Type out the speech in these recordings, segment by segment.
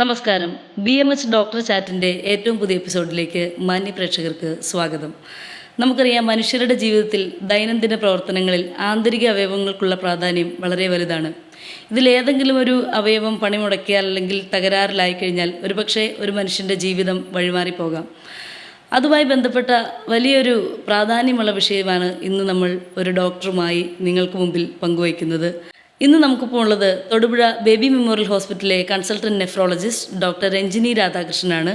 നമസ്കാരം. BMH doctor ചാറ്റിൻ്റെ ഏറ്റവും പുതിയ എപ്പിസോഡിലേക്ക് മാന്യ പ്രേക്ഷകർക്ക് സ്വാഗതം. നമുക്കറിയാം, മനുഷ്യരുടെ ജീവിതത്തിൽ ദൈനംദിന പ്രവർത്തനങ്ങളിൽ ആന്തരിക അവയവങ്ങൾക്കുള്ള പ്രാധാന്യം വളരെ വലുതാണ്. ഇതിലേതെങ്കിലും ഒരു അവയവം പണിമുടക്കിയാൽ അല്ലെങ്കിൽ തകരാറിലായി കഴിഞ്ഞാൽ ഒരുപക്ഷെ ഒരു മനുഷ്യൻ്റെ ജീവിതം വഴിമാറിപ്പോകാം. അതുമായി ബന്ധപ്പെട്ട വലിയൊരു പ്രാധാന്യമുള്ള വിഷയമാണ് ഇന്ന് നമ്മൾ ഒരു ഡോക്ടറുമായി നിങ്ങൾക്ക് മുമ്പിൽ പങ്കുവയ്ക്കുന്നത്. ഇന്ന് നമുക്കിപ്പോൾ ഉള്ളത് തൊടുപുഴ ബേബി മെമ്മോറിയൽ ഹോസ്പിറ്റലിലെ കൺസൾട്ടൻറ്റ് നെഫ്രോളജിസ്റ്റ് ഡോക്ടർ രഞ്ജിനി രാധാകൃഷ്ണനാണ്.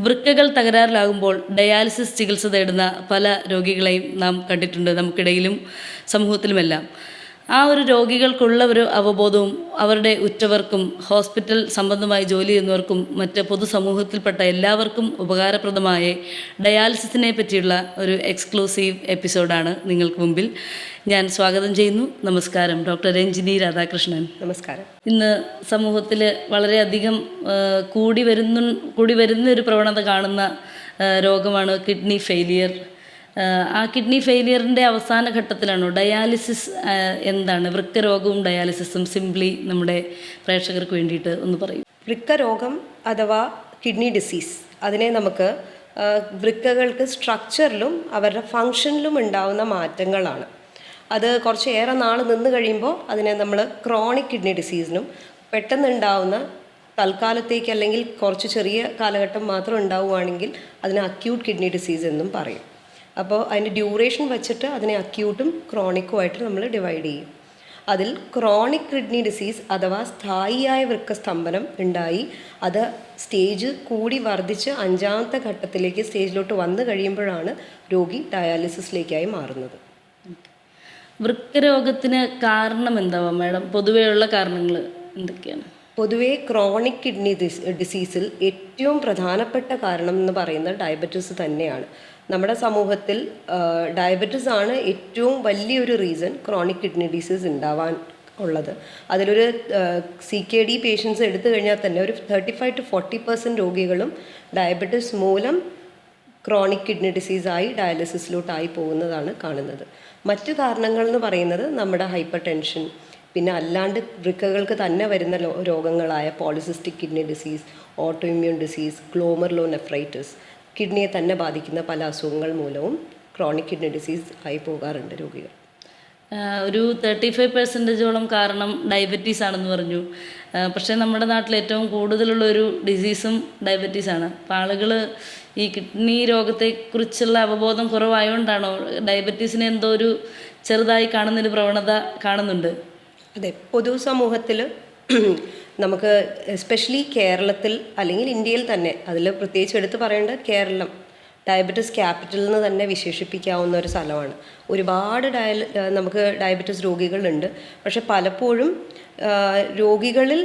വൃക്കകൾ തകരാറിലാകുമ്പോൾ ഡയാലിസിസ് ചികിത്സ തേടുന്ന പല രോഗികളെയും നാം കണ്ടിട്ടുണ്ട്, നമുക്കിടയിലും സമൂഹത്തിലുമെല്ലാം. ആ ഒരു രോഗികൾക്കുള്ള ഒരു അവബോധവും അവരുടെ ഉറ്റവർക്കും ഹോസ്പിറ്റൽ സംബന്ധമായി ജോലി ചെയ്യുന്നവർക്കും മറ്റ് പൊതുസമൂഹത്തിൽപ്പെട്ട എല്ലാവർക്കും ഉപകാരപ്രദമായ ഡയാലിസിസിനെ പറ്റിയുള്ള ഒരു എക്സ്ക്ലൂസീവ് എപ്പിസോഡാണ് നിങ്ങൾക്ക് മുമ്പിൽ ഞാൻ സ്വാഗതം ചെയ്യുന്നു. നമസ്കാരം, ഡോക്ടർ രഞ്ജിനി രാധാകൃഷ്ണൻ. നമസ്കാരം. ഇന്ന് സമൂഹത്തിൽ വളരെയധികം കൂടി വരുന്ന ഒരു പ്രവണത കാണുന്ന രോഗമാണ് കിഡ്നി ഫെയിലിയർ. ആ കിഡ്നി ഫെയിലിയറിൻ്റെ അവസാന ഘട്ടത്തിലാണോ ഡയാലിസിസ്? എന്താണ് വൃക്കരോഗവും ഡയാലിസിസും? സിംപ്ലി നമ്മുടെ പ്രേക്ഷകർക്ക് വേണ്ടിയിട്ട് ഒന്ന് പറയും. വൃക്കരോഗം അഥവാ കിഡ്നി ഡിസീസ്, അതിനെ നമുക്ക് വൃക്കകൾക്ക് സ്ട്രക്ചറിലും അവരുടെ ഫങ്ഷനിലും ഉണ്ടാവുന്ന മാറ്റങ്ങളാണ്. അത് കുറച്ചേറെ നാൾ നിന്ന് കഴിയുമ്പോൾ അതിനെ നമ്മൾ ക്രോണിക് കിഡ്നി ഡിസീസിനും, പെട്ടെന്നുണ്ടാവുന്ന തൽക്കാലത്തേക്ക് അല്ലെങ്കിൽ കുറച്ച് ചെറിയ കാലഘട്ടം മാത്രം ഉണ്ടാവുകയാണെങ്കിൽ അതിനെ അക്യൂട്ട് കിഡ്നി ഡിസീസ് എന്നും പറയും. അപ്പോൾ അതിൻ്റെ ഡ്യൂറേഷൻ വെച്ചിട്ട് അതിനെ അക്യൂട്ടും ക്രോണിക്കുമായിട്ട് നമ്മൾ ഡിവൈഡ് ചെയ്യും. അതിൽ ക്രോണിക് കിഡ്നി ഡിസീസ് അഥവാ സ്ഥായിയായ വൃക്കസ്തംഭനം ഉണ്ടായി അത് സ്റ്റേജ് കൂടി വർദ്ധിച്ച് 5ാമത്തെ ഘട്ടത്തിലേക്ക് സ്റ്റേജിലോട്ട് വന്നു കഴിയുമ്പോഴാണ് രോഗി ഡയാലിസിസിലേക്കായി മാറുന്നത്. വൃക്കരോഗത്തിന് കാരണം എന്താവാം മാഡം? പൊതുവെയുള്ള കാരണങ്ങൾ എന്തൊക്കെയാണ്? പൊതുവേ ക്രോണിക് കിഡ്നി ഡിസീസിൽ ഏറ്റവും പ്രധാനപ്പെട്ട കാരണം എന്ന് പറയുന്നത് ഡയബറ്റീസ് തന്നെയാണ്. നമ്മുടെ സമൂഹത്തിൽ ഡയബറ്റീസ് ആണ് ഏറ്റവും വലിയൊരു റീസൺ ക്രോണിക് കിഡ്നി ഡിസീസ് ഉണ്ടാവാൻ ഉള്ളത്. അതിലൊരു CKD പേഷ്യൻസ് എടുത്തു കഴിഞ്ഞാൽ തന്നെ ഒരു 35 to 40% രോഗികളും ഡയബറ്റീസ് മൂലം ക്രോണിക് കിഡ്നി ഡിസീസായി ഡയാലിസിസിലോട്ടായി പോകുന്നതാണ് കാണുന്നത്. മറ്റു കാരണങ്ങൾ എന്ന് പറയുന്നത് നമ്മുടെ ഹൈപ്പർ ടെൻഷൻ, പിന്നെ അല്ലാണ്ട് വൃക്കകൾക്ക് തന്നെ വരുന്ന രോഗങ്ങളായ polycystic kidney disease, autoimmune disease, glomerulonephritis, കിഡ്നിയെ തന്നെ ബാധിക്കുന്ന പല അസുഖങ്ങൾ മൂലവും ക്രോണിക് കിഡ്നി ഡിസീസ് ആയി പോകാറുണ്ട് രോഗികൾ. ഒരു 35%ഓളം കാരണം ഡയബറ്റീസ് ആണെന്ന് പറഞ്ഞു. പക്ഷേ നമ്മുടെ നാട്ടിൽ ഏറ്റവും കൂടുതലുള്ളൊരു ഡിസീസും ഡയബറ്റീസാണ്. അപ്പോൾ ആളുകൾ ഈ കിഡ്നി രോഗത്തെക്കുറിച്ചുള്ള അവബോധം കുറവായതുകൊണ്ടാണോ ഡയബറ്റീസിനെ എന്തോ ഒരു ചെറുതായി കാണുന്നൊരു പ്രവണത കാണുന്നുണ്ട്? അതെ, പൊതുസമൂഹത്തിൽ നമുക്ക് എസ്പെഷ്യലി കേരളത്തിൽ അല്ലെങ്കിൽ ഇന്ത്യയിൽ തന്നെ, അതിൽ പ്രത്യേകിച്ച് എടുത്ത് പറയേണ്ടത് കേരളം ഡയബറ്റീസ് ക്യാപിറ്റൽ എന്ന് തന്നെ വിശേഷിപ്പിക്കാവുന്ന ഒരു സ്ഥലമാണ്. ഒരുപാട് നമുക്ക് ഡയബറ്റീസ് രോഗികളുണ്ട്. പക്ഷെ പലപ്പോഴും രോഗികളിൽ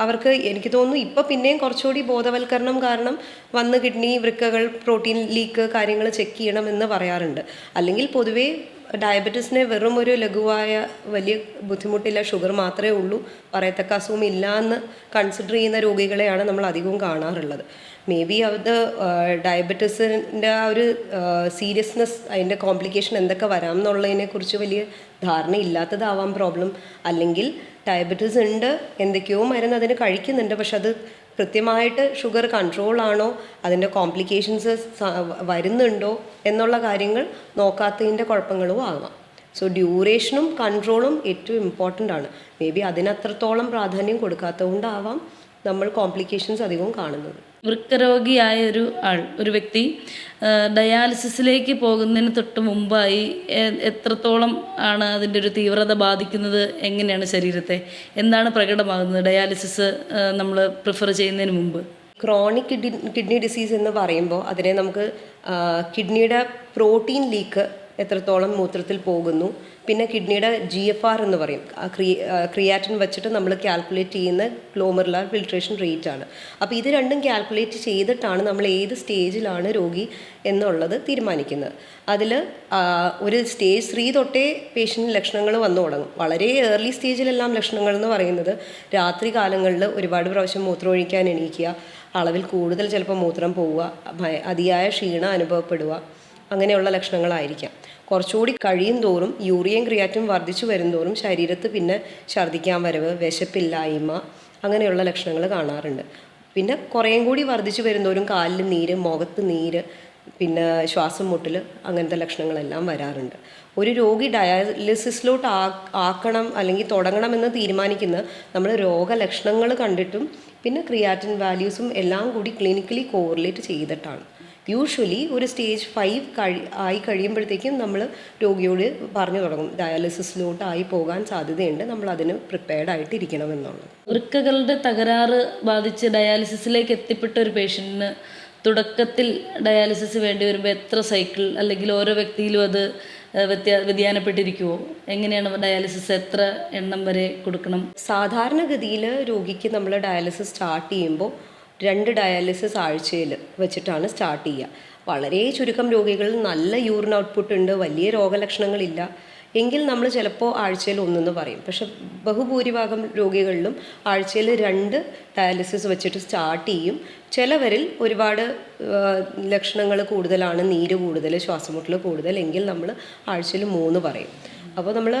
അവർക്ക്, എനിക്ക് തോന്നുന്നു ഇപ്പോൾ പിന്നെയും കുറച്ചുകൂടി ബോധവൽക്കരണം കാരണം വന്ന് കിഡ്നി, വൃക്കകൾ, പ്രോട്ടീൻ ലീക്ക് കാര്യങ്ങൾ ചെക്ക് ചെയ്യണമെന്ന് പറയാറുണ്ട്. അല്ലെങ്കിൽ പൊതുവേ ഡയബറ്റീസിനെ വെറും ഒരു ലഘുവായ വലിയ ബുദ്ധിമുട്ടില്ല, ഷുഗർ മാത്രമേ ഉള്ളൂ, പറയത്തക്ക അസുഖം ഇല്ല എന്ന് കൺസിഡർ ചെയ്യുന്ന രോഗികളെയാണ് നമ്മൾ അധികവും കാണാറുള്ളത്. മേ ബി അത് ഡയബറ്റീസിൻ്റെ ആ ഒരു സീരിയസ്നെസ്, അതിൻ്റെ കോംപ്ലിക്കേഷൻ എന്തൊക്കെ വരാം എന്നുള്ളതിനെക്കുറിച്ച് വലിയ ധാരണയില്ലാത്തതാവാം പ്രോബ്ലം. അല്ലെങ്കിൽ ഡയബറ്റീസ് ഉണ്ട്, എന്തൊക്കെയോ മരുന്ന് അതിന് കഴിക്കുന്നുണ്ട്, പക്ഷെ അത് കൃത്യമായിട്ട് ഷുഗർ കൺട്രോൾ ആണോ, അതിൻ്റെ കോംപ്ലിക്കേഷൻസ് വരുന്നുണ്ടോ എന്നുള്ള കാര്യങ്ങൾ നോക്കാത്തതിൻ്റെ കുഴപ്പങ്ങളും ആകാം. സോ ഡ്യൂറേഷനും കൺട്രോളും ഏറ്റവും ഇമ്പോർട്ടൻ്റ് ആണ്. മേ ബി അതിനത്രത്തോളം പ്രാധാന്യം കൊടുക്കാത്തതുകൊണ്ടാവാം നമ്മൾ കോംപ്ലിക്കേഷൻസ് അധികവും കാണുന്നത്. വൃക്കരോഗിയായ ഒരു വ്യക്തി ഡയാലിസിസിലേക്ക് പോകുന്നതിന് തൊട്ട് മുമ്പായി എത്രത്തോളം ആണ് അതിൻ്റെ ഒരു തീവ്രത ബാധിക്കുന്നത്? എങ്ങനെയാണ് ശരീരത്തെ, എന്താണ് പ്രകടമാകുന്നത് ഡയാലിസിസ് നമ്മൾ പ്രിഫർ ചെയ്യുന്നതിന് മുമ്പ്? ക്രോണിക് കിഡ്നി ഡിസീസ് എന്ന് പറയുമ്പോൾ അതിനെ നമുക്ക് കിഡ്നിയുടെ പ്രോട്ടീൻ ലീക്ക് എത്രത്തോളം മൂത്രത്തിൽ പോകുന്നു, പിന്നെ കിഡ്നിയുടെ GFR എന്ന് പറയും, ക്രിയാറ്റിൻ വെച്ചിട്ട് നമ്മൾ കാൽക്കുലേറ്റ് ചെയ്യുന്ന ഗ്ലോമറുലാർ ഫിൽട്രേഷൻ റേറ്റ് ആണ്. അപ്പോൾ ഇത് രണ്ടും കാൽക്കുലേറ്റ് ചെയ്തിട്ടാണ് നമ്മൾ ഏത് സ്റ്റേജിലാണ് രോഗി എന്നുള്ളത് തീരുമാനിക്കുന്നത്. അതിൽ ഒരു സ്റ്റേജ് 3 തൊട്ടേ പേഷ്യൻ്റ് ലക്ഷണങ്ങൾ വന്നു തുടങ്ങും. വളരെ ഏർലി സ്റ്റേജിലെല്ലാം ലക്ഷണങ്ങൾ എന്ന് പറയുന്നത് രാത്രി കാലങ്ങളിൽ ഒരുപാട് പ്രാവശ്യം മൂത്രം ഒഴിക്കാൻ എണീക്കുക, അളവിൽ കൂടുതൽ ചിലപ്പോൾ മൂത്രം പോവുക, അതിയായ ക്ഷീണം അനുഭവപ്പെടുക, അങ്ങനെയുള്ള ലക്ഷണങ്ങളായിരിക്കാം. കുറച്ചുകൂടി കഴിയും തോറും യൂറിയയും ക്രിയാറ്റിനും വർദ്ധിച്ചു വരും തോറും ശരീരത്ത് പിന്നെ ഛർദ്ദിക്കാൻ വരവ്, വിശപ്പില്ലായ്മ, അങ്ങനെയുള്ള ലക്ഷണങ്ങൾ കാണാറുണ്ട്. പിന്നെ കുറേയും കൂടി വർദ്ധിച്ചു വരുന്നവരും കാലിൽ നീര്, മുഖത്ത് നീര്, പിന്നെ ശ്വാസം മുട്ടൽ, അങ്ങനത്തെ ലക്ഷണങ്ങളെല്ലാം വരാറുണ്ട്. ഒരു രോഗി ഡയാലിസിസിലോട്ട് ആക്കണം അല്ലെങ്കിൽ തുടങ്ങണമെന്ന് തീരുമാനിക്കുന്ന നമ്മൾ രോഗലക്ഷണങ്ങൾ കണ്ടിട്ടും പിന്നെ ക്രിയാറ്റിൻ വാല്യൂസും എല്ലാം കൂടി ക്ലിനിക്കലി കോറിലേറ്റ് ചെയ്തിട്ടാണ്. യൂഷ്വലി ഒരു സ്റ്റേജ് 5 ആയി കഴിയുമ്പോഴത്തേക്കും നമ്മൾ രോഗിയോട് പറഞ്ഞു തുടങ്ങും ഡയാലിസിസിലോട്ട് ആയി പോകാൻ സാധ്യതയുണ്ട്, നമ്മൾ അതിന് പ്രിപ്പയർഡ് ആയിട്ട് ഇരിക്കണം എന്നുള്ളത്. വൃക്കകളുടെ തകരാറ് ബാധിച്ച് ഡയാലിസിസിലേക്ക് എത്തിപ്പെട്ട ഒരു പേഷ്യൻറ്റിന് തുടക്കത്തിൽ ഡയാലിസിസ് വേണ്ടി വരുമ്പോൾ എത്ര സൈക്കിൾ, അല്ലെങ്കിൽ ഓരോ വ്യക്തിയിലും അത് വ്യതിയാനപ്പെട്ടിരിക്കുമോ? എങ്ങനെയാണ് ഡയാലിസിസ് എത്ര എണ്ണം വരെ കൊടുക്കണം? സാധാരണഗതിയിൽ രോഗിക്ക് നമ്മൾ ഡയാലിസിസ് സ്റ്റാർട്ട് ചെയ്യുമ്പോൾ 2 ഡയാലിസിസ് ആഴ്ചയിൽ വെച്ചിട്ടാണ് സ്റ്റാർട്ട് ചെയ്യുക. വളരെ ചുരുക്കം രോഗികളിൽ നല്ല യൂറിൻ ഔട്ട്പുട്ട് ഉണ്ട്, വലിയ രോഗലക്ഷണങ്ങളില്ല എങ്കിൽ നമ്മൾ ചിലപ്പോൾ ആഴ്ചയിൽ 1 പറയും. പക്ഷെ ബഹുഭൂരിഭാഗം രോഗികളിലും ആഴ്ചയിൽ 2 ഡയാലിസിസ് വെച്ചിട്ട് സ്റ്റാർട്ട് ചെയ്യും. ചിലവരിൽ ഒരുപാട് ലക്ഷണങ്ങൾ കൂടുതലാണ്, നീര് കൂടുതൽ, ശ്വാസമുട്ടൽ കൂടുതൽ എങ്കിൽ നമ്മൾ ആഴ്ചയിൽ 3 പറയും. അപ്പോൾ നമ്മൾ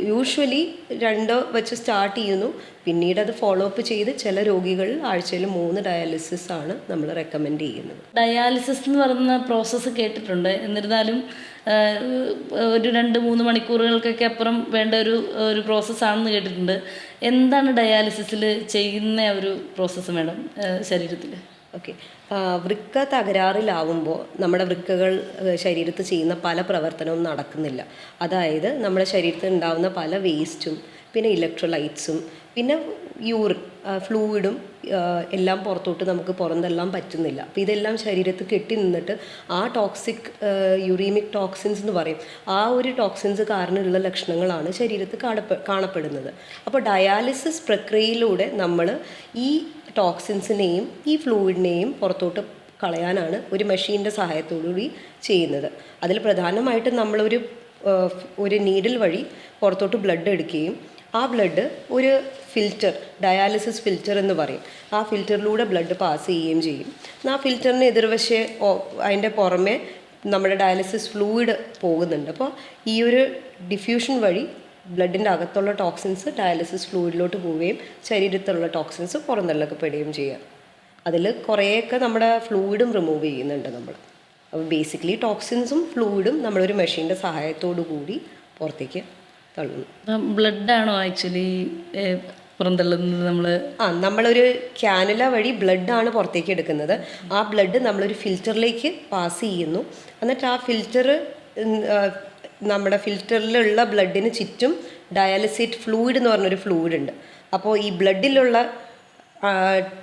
യൂഷ്വലി 2 വെച്ച് സ്റ്റാർട്ട് ചെയ്യുന്നു, പിന്നീട് അത് ഫോളോ അപ്പ് ചെയ്ത് ചില രോഗികളിൽ ആഴ്ചയിൽ 3 ഡയാലിസിസ് ആണ് നമ്മൾ റെക്കമെൻഡ് ചെയ്യുന്നത്. ഡയാലിസിസ് എന്ന് പറയുന്ന പ്രോസസ്സ് കേട്ടിട്ടുണ്ട്, എന്നിരുന്നാലും ഒരു 2-3 മണിക്കൂറുകൾക്കൊക്കെ അപ്പുറം വേണ്ട ഒരു പ്രോസസ്സാണെന്ന് കേട്ടിട്ടുണ്ട്. എന്താണ് ഡയാലിസിസിൽ ചെയ്യുന്ന ഒരു പ്രോസസ്സ് മാഡം ശരീരത്തിൽ? ഓക്കെ, വൃക്ക തകരാറിലാവുമ്പോൾ നമ്മുടെ വൃക്കകൾ ശരീരത്ത് ചെയ്യുന്ന പല പ്രവർത്തനവും നടക്കുന്നില്ല. അതായത് നമ്മുടെ ശരീരത്തിൽ ഉണ്ടാകുന്ന പല വേസ്റ്റും പിന്നെ ഇലക്ട്രോലൈറ്റ്സും പിന്നെ യൂറിൻ ഫ്ലൂയിഡും എല്ലാം പുറത്തോട്ട് നമുക്ക് പുറന്തള്ളാൻ പറ്റുന്നില്ല. അപ്പോൾ ഇതെല്ലാം ശരീരത്തിൽ കെട്ടി നിന്നിട്ട് ആ ടോക്സിക് യുറീമിക് ടോക്സിൻസ് എന്ന് പറയും, ആ ഒരു ടോക്സിൻസ് കാരണമുള്ള ലക്ഷണങ്ങളാണ് ശരീരത്തിൽ കാണപ്പെടുന്നത്. അപ്പോൾ ഡയാലിസിസ് പ്രക്രിയയിലൂടെ നമ്മൾ ഈ ടോക്സിൻസിനെയും ഈ ഫ്ലൂയിഡിനെയും പുറത്തോട്ട് കളയാനാണ് ഒരു മെഷീൻ്റെ സഹായത്തോടുകൂടി ചെയ്യുന്നത്. അതിൽ പ്രധാനമായിട്ടും ഒരു നീഡിൽ വഴി പുറത്തോട്ട് ബ്ലഡ് എടുക്കുകയും ആ ബ്ലഡ് ഒരു ഫിൽറ്റർ, ഡയാലിസിസ് ഫിൽറ്റർ എന്ന് പറയും, ആ ഫിൽറ്ററിലൂടെ ബ്ലഡ് പാസ് ചെയ്യുകയും ചെയ്യും. ആ ഫിൽറ്ററിന് എതിർവശേ അതിൻ്റെ പുറമെ നമ്മുടെ ഡയാലിസിസ് ഫ്ലൂയിഡ് പോകുന്നുണ്ട്. അപ്പോൾ ഈ ഒരു ഡിഫ്യൂഷൻ വഴി ബ്ലഡിൻ്റെ അകത്തുള്ള ടോക്സിൻസ് ഡയാലിസിസ് ഫ്ലൂയിഡിലോട്ട് പോവുകയും ശരീരത്തിലുള്ള ടോക്സിൻസ് പുറന്തള്ളപ്പെടുകയും ചെയ്യാം. അതിൽ കുറേയൊക്കെ നമ്മുടെ ഫ്ലൂയിഡും റിമൂവ് ചെയ്യുന്നുണ്ട് നമ്മൾ. അപ്പോൾ ബേസിക്കലി ടോക്സിൻസും ഫ്ലൂയിഡും നമ്മളൊരു മെഷീൻ്റെ സഹായത്തോടു കൂടി പുറത്തേക്ക് തള്ളുന്നു. ബ്ലഡാണോ ആക്ച്വലി പുറന്തള്ളുന്നത്? നമ്മളൊരു ക്യാനുല വഴി ബ്ലഡാണ് പുറത്തേക്ക് എടുക്കുന്നത്. ആ ബ്ലഡ് നമ്മളൊരു ഫിൽറ്ററിലേക്ക് പാസ് ചെയ്യുന്നു. എന്നിട്ട് ആ ഫിൽറ്റർ നമ്മുടെ ഫിൽറ്ററിലുള്ള ബ്ലഡിന് ചുറ്റും ഡയാലിസിറ്റ് ഫ്ലൂയിഡ് എന്ന് പറഞ്ഞൊരു ഫ്ലൂയിഡ് ഉണ്ട്. അപ്പോൾ ഈ ബ്ലഡിലുള്ള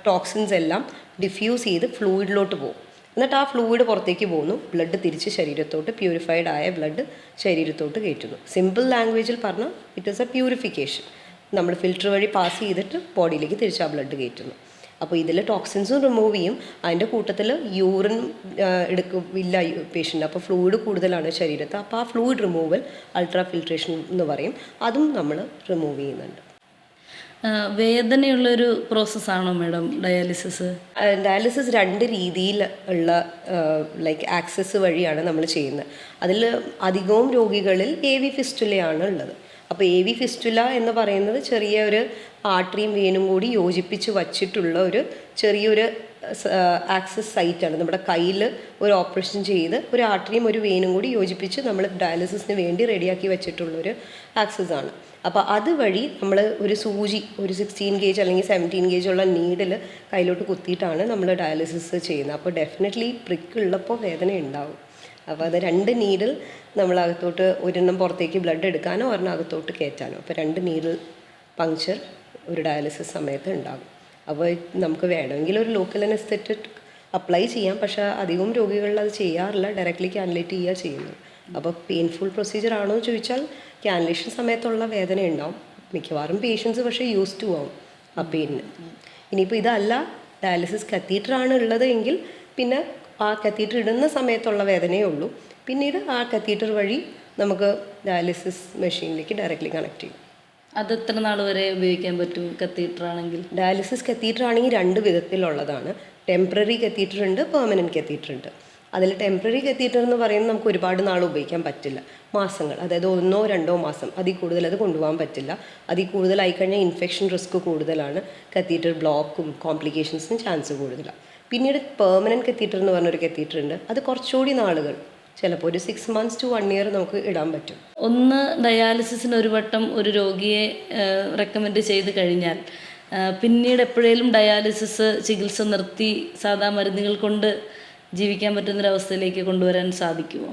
ടോക്സിൻസ് എല്ലാം ഡിഫ്യൂസ് ചെയ്ത് ഫ്ലൂയിഡിലോട്ട് പോകും. എന്നിട്ട് ആ ഫ്ലൂയിഡ് പുറത്തേക്ക് പോകുന്നു, ബ്ലഡ് തിരിച്ച് ശരീരത്തോട്ട്, പ്യൂരിഫൈഡ് ആയ ബ്ലഡ് ശരീരത്തോട്ട് കയറ്റുന്നു. സിമ്പിൾ ലാംഗ്വേജിൽ പറഞ്ഞാൽ ഇറ്റ് ഈസ് എ പ്യൂരിഫിക്കേഷൻ. നമ്മൾ ഫിൽറ്റർ വഴി പാസ് ചെയ്തിട്ട് ബോഡിയിലേക്ക് തിരിച്ച് ആ ബ്ലഡ് കയറ്റുന്നു. അപ്പോൾ ഇതിൽ ടോക്സിൻസും റിമൂവ് ചെയ്യും, അതിൻ്റെ കൂട്ടത്തിൽ യൂറിൻ ഇല്ല പേഷ്യൻ്റ്. അപ്പോൾ ഫ്ലൂയിഡ് കൂടുതലാണ് ശരീരത്ത്. അപ്പോൾ ആ ഫ്ലൂയിഡ് റിമൂവൽ അൾട്രാ ഫിൽട്രേഷൻ എന്ന് പറയും, അതും നമ്മൾ റിമൂവ് ചെയ്യുന്നുണ്ട്. വേദനയുള്ളൊരു പ്രോസസ്സാണോ മാഡം ഡയാലിസിസ്? ഡയാലിസിസ് 2 രീതിയിൽ ഉള്ള ലൈക്ക് ആക്സസ് വഴിയാണ് നമ്മൾ ചെയ്യുന്നത്. അതിൽ അധികവും രോഗികളിൽ AV ഫിസ്റ്റുലയാണ് ഉള്ളത്. അപ്പോൾ AV ഫിസ്റ്റുല എന്ന് പറയുന്നത് ചെറിയ ഒരു ആർട്ടറിയും വെയിനും കൂടി യോജിപ്പിച്ച് വച്ചിട്ടുള്ള ഒരു ചെറിയൊരു ആക്സസ് സൈറ്റാണ്. നമ്മുടെ കയ്യിൽ ഒരു ഓപ്പറേഷൻ ചെയ്ത് ഒരു ആർട്ടറിയും ഒരു വെയിനും കൂടി യോജിപ്പിച്ച് നമ്മൾ ഡയാലിസിസിന് വേണ്ടി റെഡിയാക്കി വെച്ചിട്ടുള്ളൊരു ആക്സസ് ആണ്. അപ്പോൾ അതുവഴി നമ്മൾ ഒരു സൂചി, ഒരു 16 ഗേജ് അല്ലെങ്കിൽ 17 ഗേജ് ഉള്ള നീഡിൽ കയ്യിലോട്ട് കുത്തിയിട്ടാണ് നമ്മൾ ഡയാലിസിസ് ചെയ്യുന്നത്. അപ്പോൾ ഡെഫിനറ്റ്ലി പ്രിക്ക് ഉള്ളപ്പോൾ വേദന ഉണ്ടാവും. അപ്പോൾ അത് 2 നീഡിൽ നമ്മളകത്തോട്ട്, ഒരെണ്ണം പുറത്തേക്ക് ബ്ലഡ് എടുക്കാനോ ഒരെണ്ണം അകത്തോട്ട് കയറ്റാനോ, അപ്പോൾ 2 നീഡിൽ പങ്ക്ചർ ഒരു ഡയാലിസിസ് സമയത്ത് ഉണ്ടാകും. അപ്പോൾ നമുക്ക് വേണമെങ്കിൽ ഒരു ലോക്കൽ അനസ്തെറ്റിക് അപ്ലൈ ചെയ്യാം, പക്ഷേ അധികവും രോഗികളിൽ അത് ചെയ്യാറില്ല, ഡയറക്റ്റ്ലി ക്യാനുലേറ്റ് ചെയ്യുക ചെയ്യുന്നത്. അപ്പോൾ പെയിൻഫുൾ പ്രൊസീജിയർ ആണോ എന്ന് ചോദിച്ചാൽ ക്യാനുലേഷൻ സമയത്തുള്ള വേദന ഉണ്ടാവും. മിക്കവാറും പേഷ്യൻസ് പക്ഷേ യൂസ് ടു ആവും ആ പെയിനിന്. ഇനിയിപ്പോൾ ഇതല്ല ഡയാലിസിസ് കത്തീറ്ററാണ് ഉള്ളത് എങ്കിൽ പിന്നെ ആ കത്തീറ്റർ ഇടുന്ന സമയത്തുള്ള വേദനയേ ഉള്ളൂ. പിന്നീട് ആ കത്തീറ്റർ വഴി നമുക്ക് ഡയാലിസിസ് മെഷീനിലേക്ക് ഡയറക്റ്റ്ലി കണക്ട് ചെയ്യും. അത് എത്ര നാൾ വരെ ഉപയോഗിക്കാൻ പറ്റും കത്തീറ്റർ ആണെങ്കിൽ? ഡയാലിസിസ് കത്തീറ്റർ ആണെങ്കിൽ 2 വിധത്തിലുള്ളതാണ്. ടെമ്പററി കത്തീറ്റർ ഉണ്ട്, പെർമനൻറ്റ് കത്തീറ്റർ ഉണ്ട്. അതിൽ ടെമ്പററി കത്തീറ്റർ എന്ന് പറയുന്നത് നമുക്ക് ഒരുപാട് നാൾ ഉപയോഗിക്കാൻ പറ്റില്ല. മാസങ്ങൾ, അതായത് 1-2 മാസം, അതിൽ കൂടുതൽ അത് കൊണ്ടുപോകാൻ പറ്റില്ല. അതിൽ കൂടുതലായി കഴിഞ്ഞാൽ ഇൻഫെക്ഷൻ റിസ്ക് കൂടുതലാണ്, കത്തീറ്റർ ബ്ലോക്കും കോംപ്ലിക്കേഷൻസിനും ചാൻസ് കൂടുതലാണ്. പിന്നീട് പെർമനൻറ്റ് കത്തീറ്റർ എന്ന് പറഞ്ഞൊരു കത്തീറ്റർ ഉണ്ട്. അത് കുറച്ചുകൂടി നാളുകൾ, ചിലപ്പോൾ ഒരു 6 months to 1 year നമുക്ക് ഇടാൻ പറ്റും. ഒന്ന് ഡയാലിസിസിന് ഒരു വട്ടം ഒരു രോഗിയെ റെക്കമെൻഡ് ചെയ്ത് കഴിഞ്ഞാൽ പിന്നീട് എപ്പോഴേലും ഡയാലിസിസ് ചികിത്സ നിർത്തി സാധാ മരുന്നുകൾ കൊണ്ട് ജീവിക്കാൻ പറ്റുന്നൊരവസ്ഥയിലേക്ക് കൊണ്ടുവരാൻ സാധിക്കുമോ?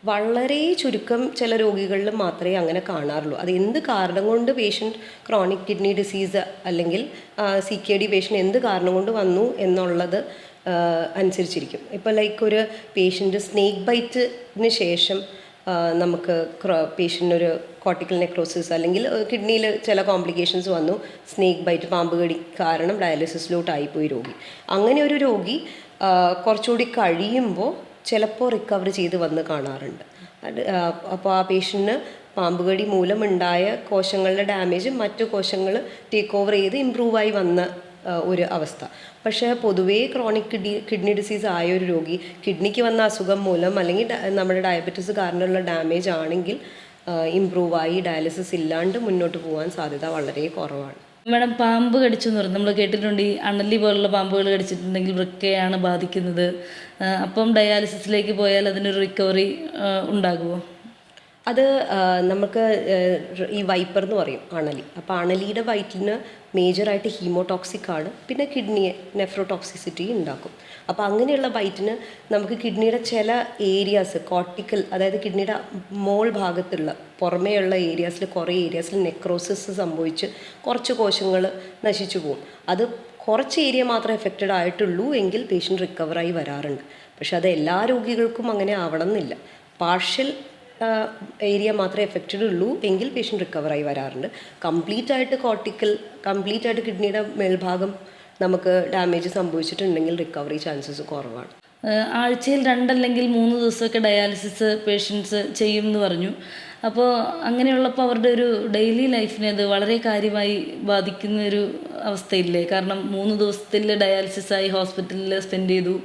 വളരെ ചുരുക്കം ചില രോഗികളിൽ മാത്രമേ അങ്ങനെ കാണാറുള്ളൂ. അത് എന്ത് കാരണം കൊണ്ട് പേഷ്യൻ്റ് ക്രോണിക് കിഡ്നി ഡിസീസ് അല്ലെങ്കിൽ CKD പേഷ്യൻ്റ് എന്ത് കാരണം കൊണ്ട് വന്നു എന്നുള്ളത് അനുസരിച്ചിരിക്കും. ഇപ്പോൾ ലൈക്ക് ഒരു പേഷ്യൻ്റ് സ്നേക്ക് ബൈറ്റിന് ശേഷം നമുക്ക് പേഷ്യൻ്റിനൊരു കോർട്ടിക്കൽ നെക്രോസിസ് അല്ലെങ്കിൽ കിഡ്നിയിൽ ചില കോംപ്ലിക്കേഷൻസ് വന്നു, സ്നേക്ക് ബൈറ്റ് പാമ്പ് കടി കാരണം ഡയാലിസിസിലോട്ടായിപ്പോയി രോഗി. അങ്ങനെ ഒരു രോഗി കുറച്ചുകൂടി കഴിയുമ്പോൾ ചിലപ്പോൾ റിക്കവർ ചെയ്ത് വന്ന് കാണാറുണ്ട്. അപ്പോൾ ആ പേഷ്യൻറ്റിന് പാമ്പ് കടി മൂലമുണ്ടായ കോശങ്ങളുടെ ഡാമേജ് മറ്റു കോശങ്ങൾ ടേക്ക് ഓവർ ചെയ്ത് ഇമ്പ്രൂവായി വന്ന ഒരു അവസ്ഥ. പക്ഷേ പൊതുവേ ക്രോണിക് കിഡ്നി ഡിസീസ് ആയ ഒരു രോഗി കിഡ്നിക്ക് വന്ന അസുഖം മൂലം അല്ലെങ്കിൽ നമ്മുടെ ഡയബറ്റീസ് കാരണമുള്ള ഡാമേജ് ആണെങ്കിൽ ഇമ്പ്രൂവായി ഡയാലിസിസ് ഇല്ലാണ്ട് മുന്നോട്ട് പോകാൻ സാധ്യത വളരെ കുറവാണ്. മാഡം, പാമ്പ് കടിച്ചു എന്ന് പറഞ്ഞു, നമ്മൾ കേട്ടിട്ടുണ്ട് ഈ അണലി പോലുള്ള പാമ്പുകൾ കടിച്ചിട്ടുണ്ടെങ്കിൽ വൃക്കയാണ് ബാധിക്കുന്നത്. അപ്പം ഡയാലിസിസിലേക്ക് പോയാൽ അതിനൊരു റിക്കവറി ഉണ്ടാകുമോ? അത് നമുക്ക് ഈ വൈപ്പർ എന്ന് പറയും അണലി. അപ്പോൾ അണലിയുടെ വയറ്റിന് മേജറായിട്ട് ഹീമോടോക്സിക് ആണ്, പിന്നെ കിഡ്നിയെ നെഫ്രോടോക്സിസിറ്റി ഉണ്ടാക്കും. അപ്പോൾ അങ്ങനെയുള്ള ബൈറ്റിന് നമുക്ക് കിഡ്നിയുടെ ചില ഏരിയാസ് കോർട്ടിക്കൽ, അതായത് കിഡ്നിയുടെ മോൾ ഭാഗത്തുള്ള പുറമേയുള്ള ഏരിയാസിൽ കുറേ ഏരിയാസിൽ നെക്രോസിസ് സംഭവിച്ച് കുറച്ച് കോശങ്ങൾ നശിച്ചു പോകും. അത് കുറച്ച് ഏരിയ മാത്രമേ എഫക്റ്റഡ് ആയിട്ടുള്ളൂ എങ്കിൽ പേഷ്യൻ്റ് റിക്കവറായി വരാറുണ്ട്. പക്ഷെ അത് എല്ലാ രോഗികൾക്കും അങ്ങനെ ആവണം എന്നില്ല. പാർഷ്യൽ ഏരിയ മാത്രമേ എഫക്റ്റഡ് ഉള്ളൂ എങ്കിൽ പേഷ്യൻ്റ് റിക്കവറായി വരാറുണ്ട്. കംപ്ലീറ്റ് ആയിട്ട് കിഡ്നിയുടെ മേൽഭാഗം നമുക്ക് ഡാമേജ് സംഭവിച്ചിട്ടുണ്ടെങ്കിൽ റിക്കവറി ചാൻസസ് കുറവാണ്. ആഴ്ചയിൽ 2 അല്ലെങ്കിൽ 3 ദിവസമൊക്കെ ഡയാലിസിസ് പേഷ്യൻസ് ചെയ്യും എന്ന് പറഞ്ഞു. അപ്പോൾ അങ്ങനെയുള്ളപ്പോൾ അവരുടെ ഒരു ഡെയിലി ലൈഫിനെ അത് വളരെ കാര്യമായി ബാധിക്കുന്ന ഒരു അവസ്ഥയില്ലേ? കാരണം 3 ദിവസത്തിൽ ഡയാലിസിസായി ഹോസ്പിറ്റലിൽ സ്പെൻഡ് ചെയ്തു,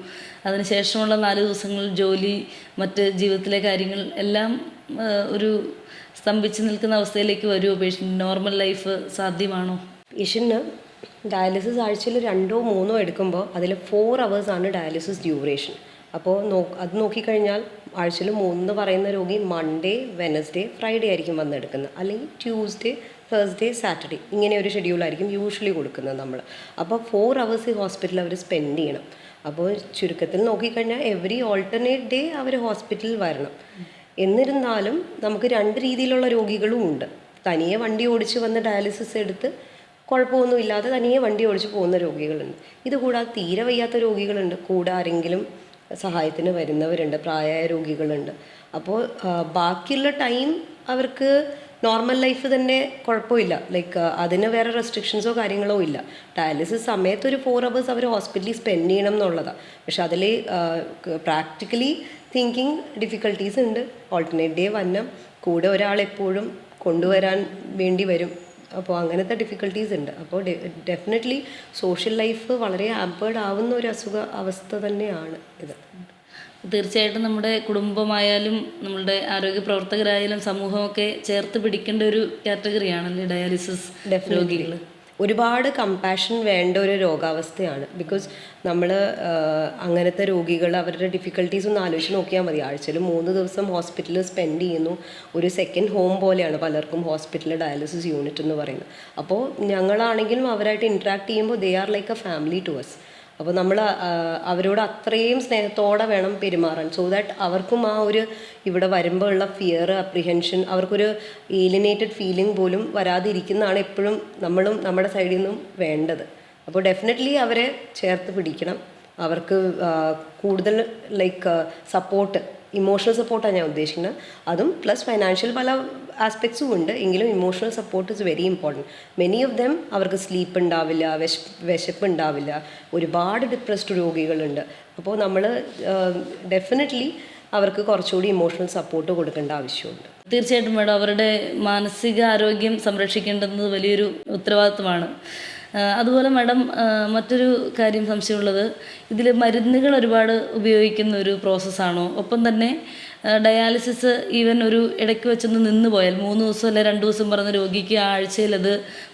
അതിനുശേഷമുള്ള 4 ദിവസങ്ങൾ ജോലി, മറ്റ് ജീവിതത്തിലെ കാര്യങ്ങൾ എല്ലാം ഒരു സ്തംഭിച്ച് നിൽക്കുന്ന അവസ്ഥയിലേക്ക് വരുമോ? പേഷ്യൻ്റ് നോർമൽ ലൈഫ് സാധ്യമാണോ? പേഷ്യൻ്റ് ഡയാലിസിസ് ആഴ്ചയിൽ 2-3 എടുക്കുമ്പോൾ അതിൽ 4 hours ആണ് ഡയാലിസിസ് ഡ്യൂറേഷൻ. അപ്പോൾ അത് നോക്കിക്കഴിഞ്ഞാൽ ആഴ്ചയിൽ 3 എന്ന് പറയുന്ന രോഗി മൺഡേ, വെനസ്ഡേ, ഫ്രൈഡേ ആയിരിക്കും വന്നെടുക്കുന്നത്, അല്ലെങ്കിൽ ട്യൂസ്ഡേ, തേഴ്സ്ഡേ, സാറ്റർഡേ, ഇങ്ങനെ ഒരു ഷെഡ്യൂളായിരിക്കും യൂഷ്വലി കൊടുക്കുന്നത് നമ്മൾ. അപ്പോൾ 4 hours ഈ ഹോസ്പിറ്റലിൽ അവർ സ്പെൻഡ് ചെയ്യണം. അപ്പോൾ ചുരുക്കത്തിൽ നോക്കിക്കഴിഞ്ഞാൽ എവറി ഓൾട്ടർനേറ്റ് ഡേ അവർ ഹോസ്പിറ്റലിൽ വരണം. എന്നിരുന്നാലും നമുക്ക് 2 രീതിയിലുള്ള രോഗികളും ഉണ്ട്. തനിയെ വണ്ടി ഓടിച്ച് വന്ന് ഡയാലിസിസ് എടുത്ത് കുഴപ്പമൊന്നുമില്ലാതെ തനിയെ വണ്ടി ഓടിച്ച് പോകുന്ന രോഗികളുണ്ട്. ഇതുകൂടാതെ തീരെ വയ്യാത്ത രോഗികളുണ്ട്, കൂടെ ആരെങ്കിലും സഹായത്തിന് വരുന്നവരുണ്ട്, പ്രായമായ രോഗികളുണ്ട്. അപ്പോൾ ബാക്കിയുള്ള ടൈം അവർക്ക് നോർമൽ ലൈഫ് തന്നെ കുഴപ്പമില്ല, ലൈക്ക് അതിന് വേറെ റെസ്ട്രിക്ഷൻസോ കാര്യങ്ങളോ ഇല്ല. ഡയാലിസിസ് സമയത്ത് ഒരു 4 hours അവർ ഹോസ്പിറ്റലിൽ സ്പെൻഡ് ചെയ്യണം എന്നുള്ളതാണ്. പക്ഷെ അതിൽ പ്രാക്ടിക്കലി തിങ്കിങ് ഡിഫിക്കൽട്ടീസ് ഉണ്ട്. ഓൾട്ടർനേറ്റ് ഡേ വന്നം, കൂടെ ഒരാൾ എപ്പോഴും കൊണ്ടുവരാൻ വേണ്ടി വരും. അപ്പോൾ അങ്ങനത്തെ ഡിഫിക്കൽട്ടീസ് ഉണ്ട്. അപ്പോൾ ഡെഫിനറ്റ്ലി സോഷ്യൽ ലൈഫ് വളരെ ആമ്പേർഡ് ആവുന്ന ഒരു അവസ്ഥ തന്നെയാണ് ഇത്. തീർച്ചയായിട്ടും നമ്മുടെ കുടുംബമായാലും നമ്മളുടെ ആരോഗ്യ പ്രവർത്തകരായാലും സമൂഹമൊക്കെ ചേർത്ത് പിടിക്കേണ്ട ഒരു കാറ്റഗറിയാണല്ലേ ഡയാലിസിസ് രോഗികൾ. ഒരുപാട് കമ്പാഷൻ വേണ്ട ഒരു രോഗാവസ്ഥയാണ്. ബിക്കോസ് നമ്മൾ അങ്ങനത്തെ രോഗികൾ അവരുടെ ഡിഫിക്കൽട്ടീസ് ഒന്ന് ആലോചിച്ച് നോക്കിയാൽ മതി. ആഴ്ചയിൽ 3 ദിവസം ഹോസ്പിറ്റലിൽ സ്പെൻഡ് ചെയ്യുന്നു. ഒരു സെക്കൻഡ് ഹോം പോലെയാണ് പലർക്കും ഹോസ്പിറ്റലിൽ ഡയാലിസിസ് യൂണിറ്റ് എന്ന് പറയുന്നത്. അപ്പോൾ ഞങ്ങളാണെങ്കിലും അവരായിട്ട് ഇൻട്രാക്ട് ചെയ്യുമ്പോൾ they are like a family to us. അപ്പോൾ നമ്മൾ അവരോട് അത്രയും സ്നേഹത്തോടെ വേണം പെരുമാറാൻ, സോ ദാറ്റ് അവർക്കും ആ ഒരു ഇവിടെ വരുമ്പോൾ ഉള്ള ഫിയർ, അപ്രിഹെൻഷൻ, അവർക്കൊരു ഏലിനേറ്റഡ് ഫീലിംഗ് പോലും വരാതിരിക്കുന്നതാണ് എപ്പോഴും നമ്മളും നമ്മുടെ സൈഡിൽ നിന്നും വേണ്ടത്. അപ്പോൾ ഡെഫിനറ്റ്ലി അവരെ ചേർത്ത് പിടിക്കണം. അവർക്ക് കൂടുതൽ ലൈക്ക് സപ്പോർട്ട്, ഇമോഷണൽ സപ്പോർട്ടാണ് ഞാൻ ഉദ്ദേശിക്കുന്നത്. അതും പ്ലസ് ഫൈനാൻഷ്യൽ പല ആസ്പെക്ട്സും ഉണ്ട്, എങ്കിലും emotional support is very important. Many of them അവർക്ക് സ്ലീപ്പ് ഉണ്ടാവില്ല, വിശപ്പ് ഉണ്ടാവില്ല, ഒരുപാട് ഡിപ്രസ്ഡ് രോഗികളുണ്ട്. അപ്പോൾ നമ്മൾ ഡെഫിനറ്റ്ലി അവർക്ക് കുറച്ചുകൂടി ഇമോഷണൽ സപ്പോർട്ട് കൊടുക്കേണ്ട ആവശ്യമുണ്ട്. തീർച്ചയായിട്ടും മാഡം, അവരുടെ മാനസിക ആരോഗ്യം സംരക്ഷിക്കേണ്ടത് വലിയൊരു ഉത്തരവാദിത്വമാണ്. അതുപോലെ മാഡം, മറ്റൊരു കാര്യം സംശയമുള്ളത്, ഇതിൽ മരുന്നുകൾ ഒരുപാട് ഉപയോഗിക്കുന്ന ഒരു പ്രോസസ്സാണോ? ഒപ്പം തന്നെ ഡയാലിസിസ് ഈവൻ ഒരു ഇടയ്ക്ക് വെച്ചൊന്ന് നിന്ന് പോയാൽ 3 ദിവസം അല്ലെ 2 ദിവസം പറഞ്ഞ രോഗിക്ക് ആഴ്ചയിൽ അത്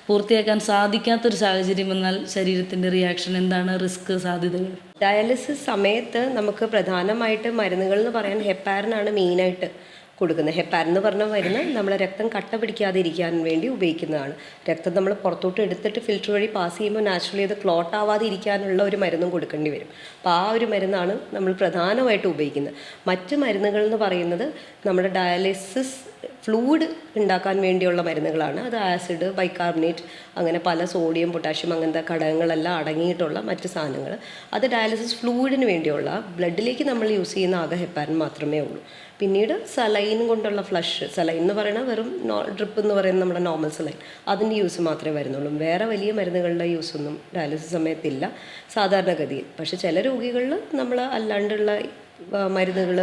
പൂർത്തിയാക്കാൻ സാധിക്കാത്തൊരു സാഹചര്യം വന്നാൽ ശരീരത്തിൻ്റെ റിയാക്ഷൻ എന്താണ്, റിസ്ക്, സാധ്യതകൾ? ഡയാലിസിസ് സമയത്ത് നമുക്ക് പ്രധാനമായിട്ട് മരുന്നുകൾ എന്ന് പറയാൻ ഹെപ്പാരിനാണ് മെയിനായിട്ട് കൊടുക്കുന്നത്. ഹെപ്പാരിൻ എന്ന് പറഞ്ഞ മരുന്ന് നമ്മളെ രക്തം കട്ട പിടിക്കാതെ ഇരിക്കാൻ വേണ്ടി ഉപയോഗിക്കുന്നതാണ്. രക്തം നമ്മൾ പുറത്തോട്ട് എടുത്തിട്ട് ഫിൽറ്റർ വഴി പാസ് ചെയ്യുമ്പോൾ നാച്ചുറലി അത് ക്ലോട്ട് ആവാതെ ഇരിക്കാനുള്ള ഒരു മരുന്നും കൊടുക്കേണ്ടി വരും. അപ്പോൾ ആ ഒരു മരുന്നാണ് നമ്മൾ പ്രധാനമായിട്ട് ഉപയോഗിക്കുന്നത്. മറ്റ് മരുന്നുകൾ എന്ന് പറയുന്നത് നമ്മുടെ ഡയാലിസിസ് ഫ്ലൂയിഡ് ഉണ്ടാക്കാൻ വേണ്ടിയുള്ള മരുന്നുകളാണ്. അത് ആസിഡ്, ബൈകാർബണേറ്റ്, അങ്ങനെ പല സോഡിയം, പൊട്ടാഷ്യം അങ്ങനത്തെ ഘടകങ്ങളെല്ലാം അടങ്ങിയിട്ടുള്ള മറ്റ് സാധനങ്ങൾ. അത് ഡയാലിസിസ് ഫ്ലൂയിഡിന് വേണ്ടിയുള്ള ബ്ലഡിലേക്ക് നമ്മൾ യൂസ് ചെയ്യുന്ന ആകെ ഹെപ്പാരിൻ മാത്രമേ ഉള്ളൂ. പിന്നീട് സലൈൻ കൊണ്ടുള്ള ഫ്ലഷ്, സലൈൻ എന്ന് പറയുന്നത് വെറും ഡ്രിപ്പ് എന്ന് പറയുന്നത് നമ്മുടെ നോർമൽ സലൈൻ, അതിൻ്റെ യൂസ് മാത്രമേ വരുന്നുള്ളൂ. വേറെ വലിയ മരുന്നുകളുടെ യൂസൊന്നും ഡയാലിസിസ് സമയത്തില്ല സാധാരണഗതിയിൽ. പക്ഷേ ചില രോഗികളിൽ നമ്മൾ അല്ലാണ്ടുള്ള മരുന്നുകൾ,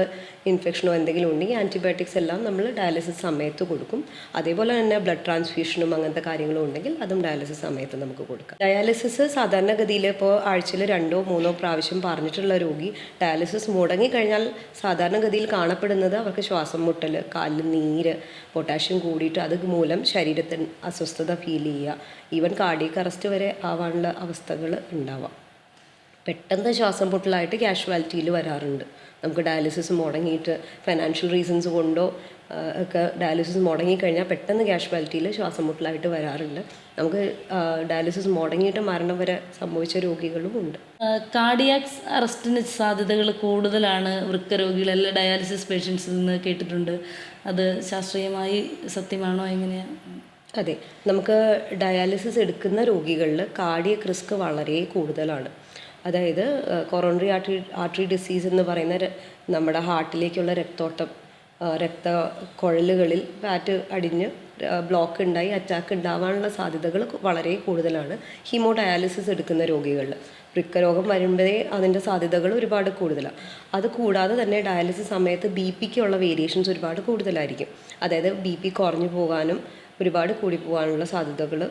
ഇൻഫെക്ഷനോ എന്തെങ്കിലും ഉണ്ടെങ്കിൽ ആൻറ്റിബയോട്ടിക്സ് എല്ലാം നമ്മൾ ഡയാലിസിസ് സമയത്ത് കൊടുക്കും. അതേപോലെ തന്നെ ബ്ലഡ് ട്രാൻസ്ഫ്യൂഷനും അങ്ങനത്തെ കാര്യങ്ങളും ഉണ്ടെങ്കിൽ അതും ഡയാലിസിസ് സമയത്ത് നമുക്ക് കൊടുക്കാം. ഡയാലിസിസ് സാധാരണഗതിയിൽ ഇപ്പോൾ ആഴ്ചയിൽ 2 or 3 പ്രാവശ്യം പറഞ്ഞിട്ടുള്ള രോഗി ഡയാലിസിസ് മുടങ്ങിക്കഴിഞ്ഞാൽ സാധാരണഗതിയിൽ കാണപ്പെടുന്നത് അവർക്ക് ശ്വാസം മുട്ടൽ, കാലിൽ നീര്, പൊട്ടാഷ്യം കൂടിയിട്ട് അത് മൂലം ശരീരത്തിന് അസ്വസ്ഥത ഫീൽ ചെയ്യുക, ഈവൻ കാർഡിയക് അറസ്റ്റ് വരെ ആവാനുള്ള അവസ്ഥകൾ ഉണ്ടാവാം. പെട്ടെന്ന് ശ്വാസം പൊട്ടലായിട്ട് കാഷ്വാലിറ്റിയിൽ വരാറുണ്ട്. നമുക്ക് ഡയാലിസിസ് മുടങ്ങിയിട്ട് ഫൈനാൻഷ്യൽ റീസൺസ് കൊണ്ടോ ഒക്കെ ഡയാലിസിസ് മുടങ്ങിക്കഴിഞ്ഞാൽ പെട്ടെന്ന് കാഷ്വാലിറ്റിയിൽ ശ്വാസം മുട്ടലായിട്ട് വരാറുണ്ട്. നമുക്ക് ഡയാലിസിസ് മുടങ്ങിയിട്ട് മരണം വരെ സംഭവിച്ച രോഗികളും ഉണ്ട്. കാർഡിയാക് അറസ്റ്റിന് സാധ്യതകൾ കൂടുതലാണ് വൃക്കരോഗികളല്ല ഡയാലിസിസ് പേഷ്യൻസിൽ നിന്ന് കേട്ടിട്ടുണ്ട്. അത് ശാസ്ത്രീയമായി സത്യമാണോ, എങ്ങനെയാണ്? അതെ, നമുക്ക് ഡയാലിസിസ് എടുക്കുന്ന രോഗികളിൽ കാർഡിയക് റിസ്ക് വളരെ കൂടുതലാണ്. അതായത് കൊറോണറി ആർട്ടറി ഡിസീസ് എന്ന് പറയുന്ന നമ്മുടെ ഹാർട്ടിലേക്കുള്ള രക്തോട്ടം, രക്തക്കുഴലുകളിൽ ഫാറ്റ് അടിഞ്ഞ് ബ്ലോക്ക് ഉണ്ടായി അറ്റാക്ക് ഉണ്ടാവാനുള്ള സാധ്യതകൾ വളരെ കൂടുതലാണ് ഹീമോഡയാലിസിസ് എടുക്കുന്ന രോഗികളിൽ. വൃക്കരോഗം വരുമ്പോഴേ അതിൻ്റെ സാധ്യതകൾ ഒരുപാട് കൂടുതലാണ്. അത് കൂടാതെ തന്നെ ഡയാലിസിസ് സമയത്ത് BP ക്കുള്ള വേരിയേഷൻസ് ഒരുപാട് കൂടുതലായിരിക്കും. അതായത് BP കുറഞ്ഞു പോകാനും ഒരുപാട് കൂടി പോകാനുള്ള സാധ്യതകൾ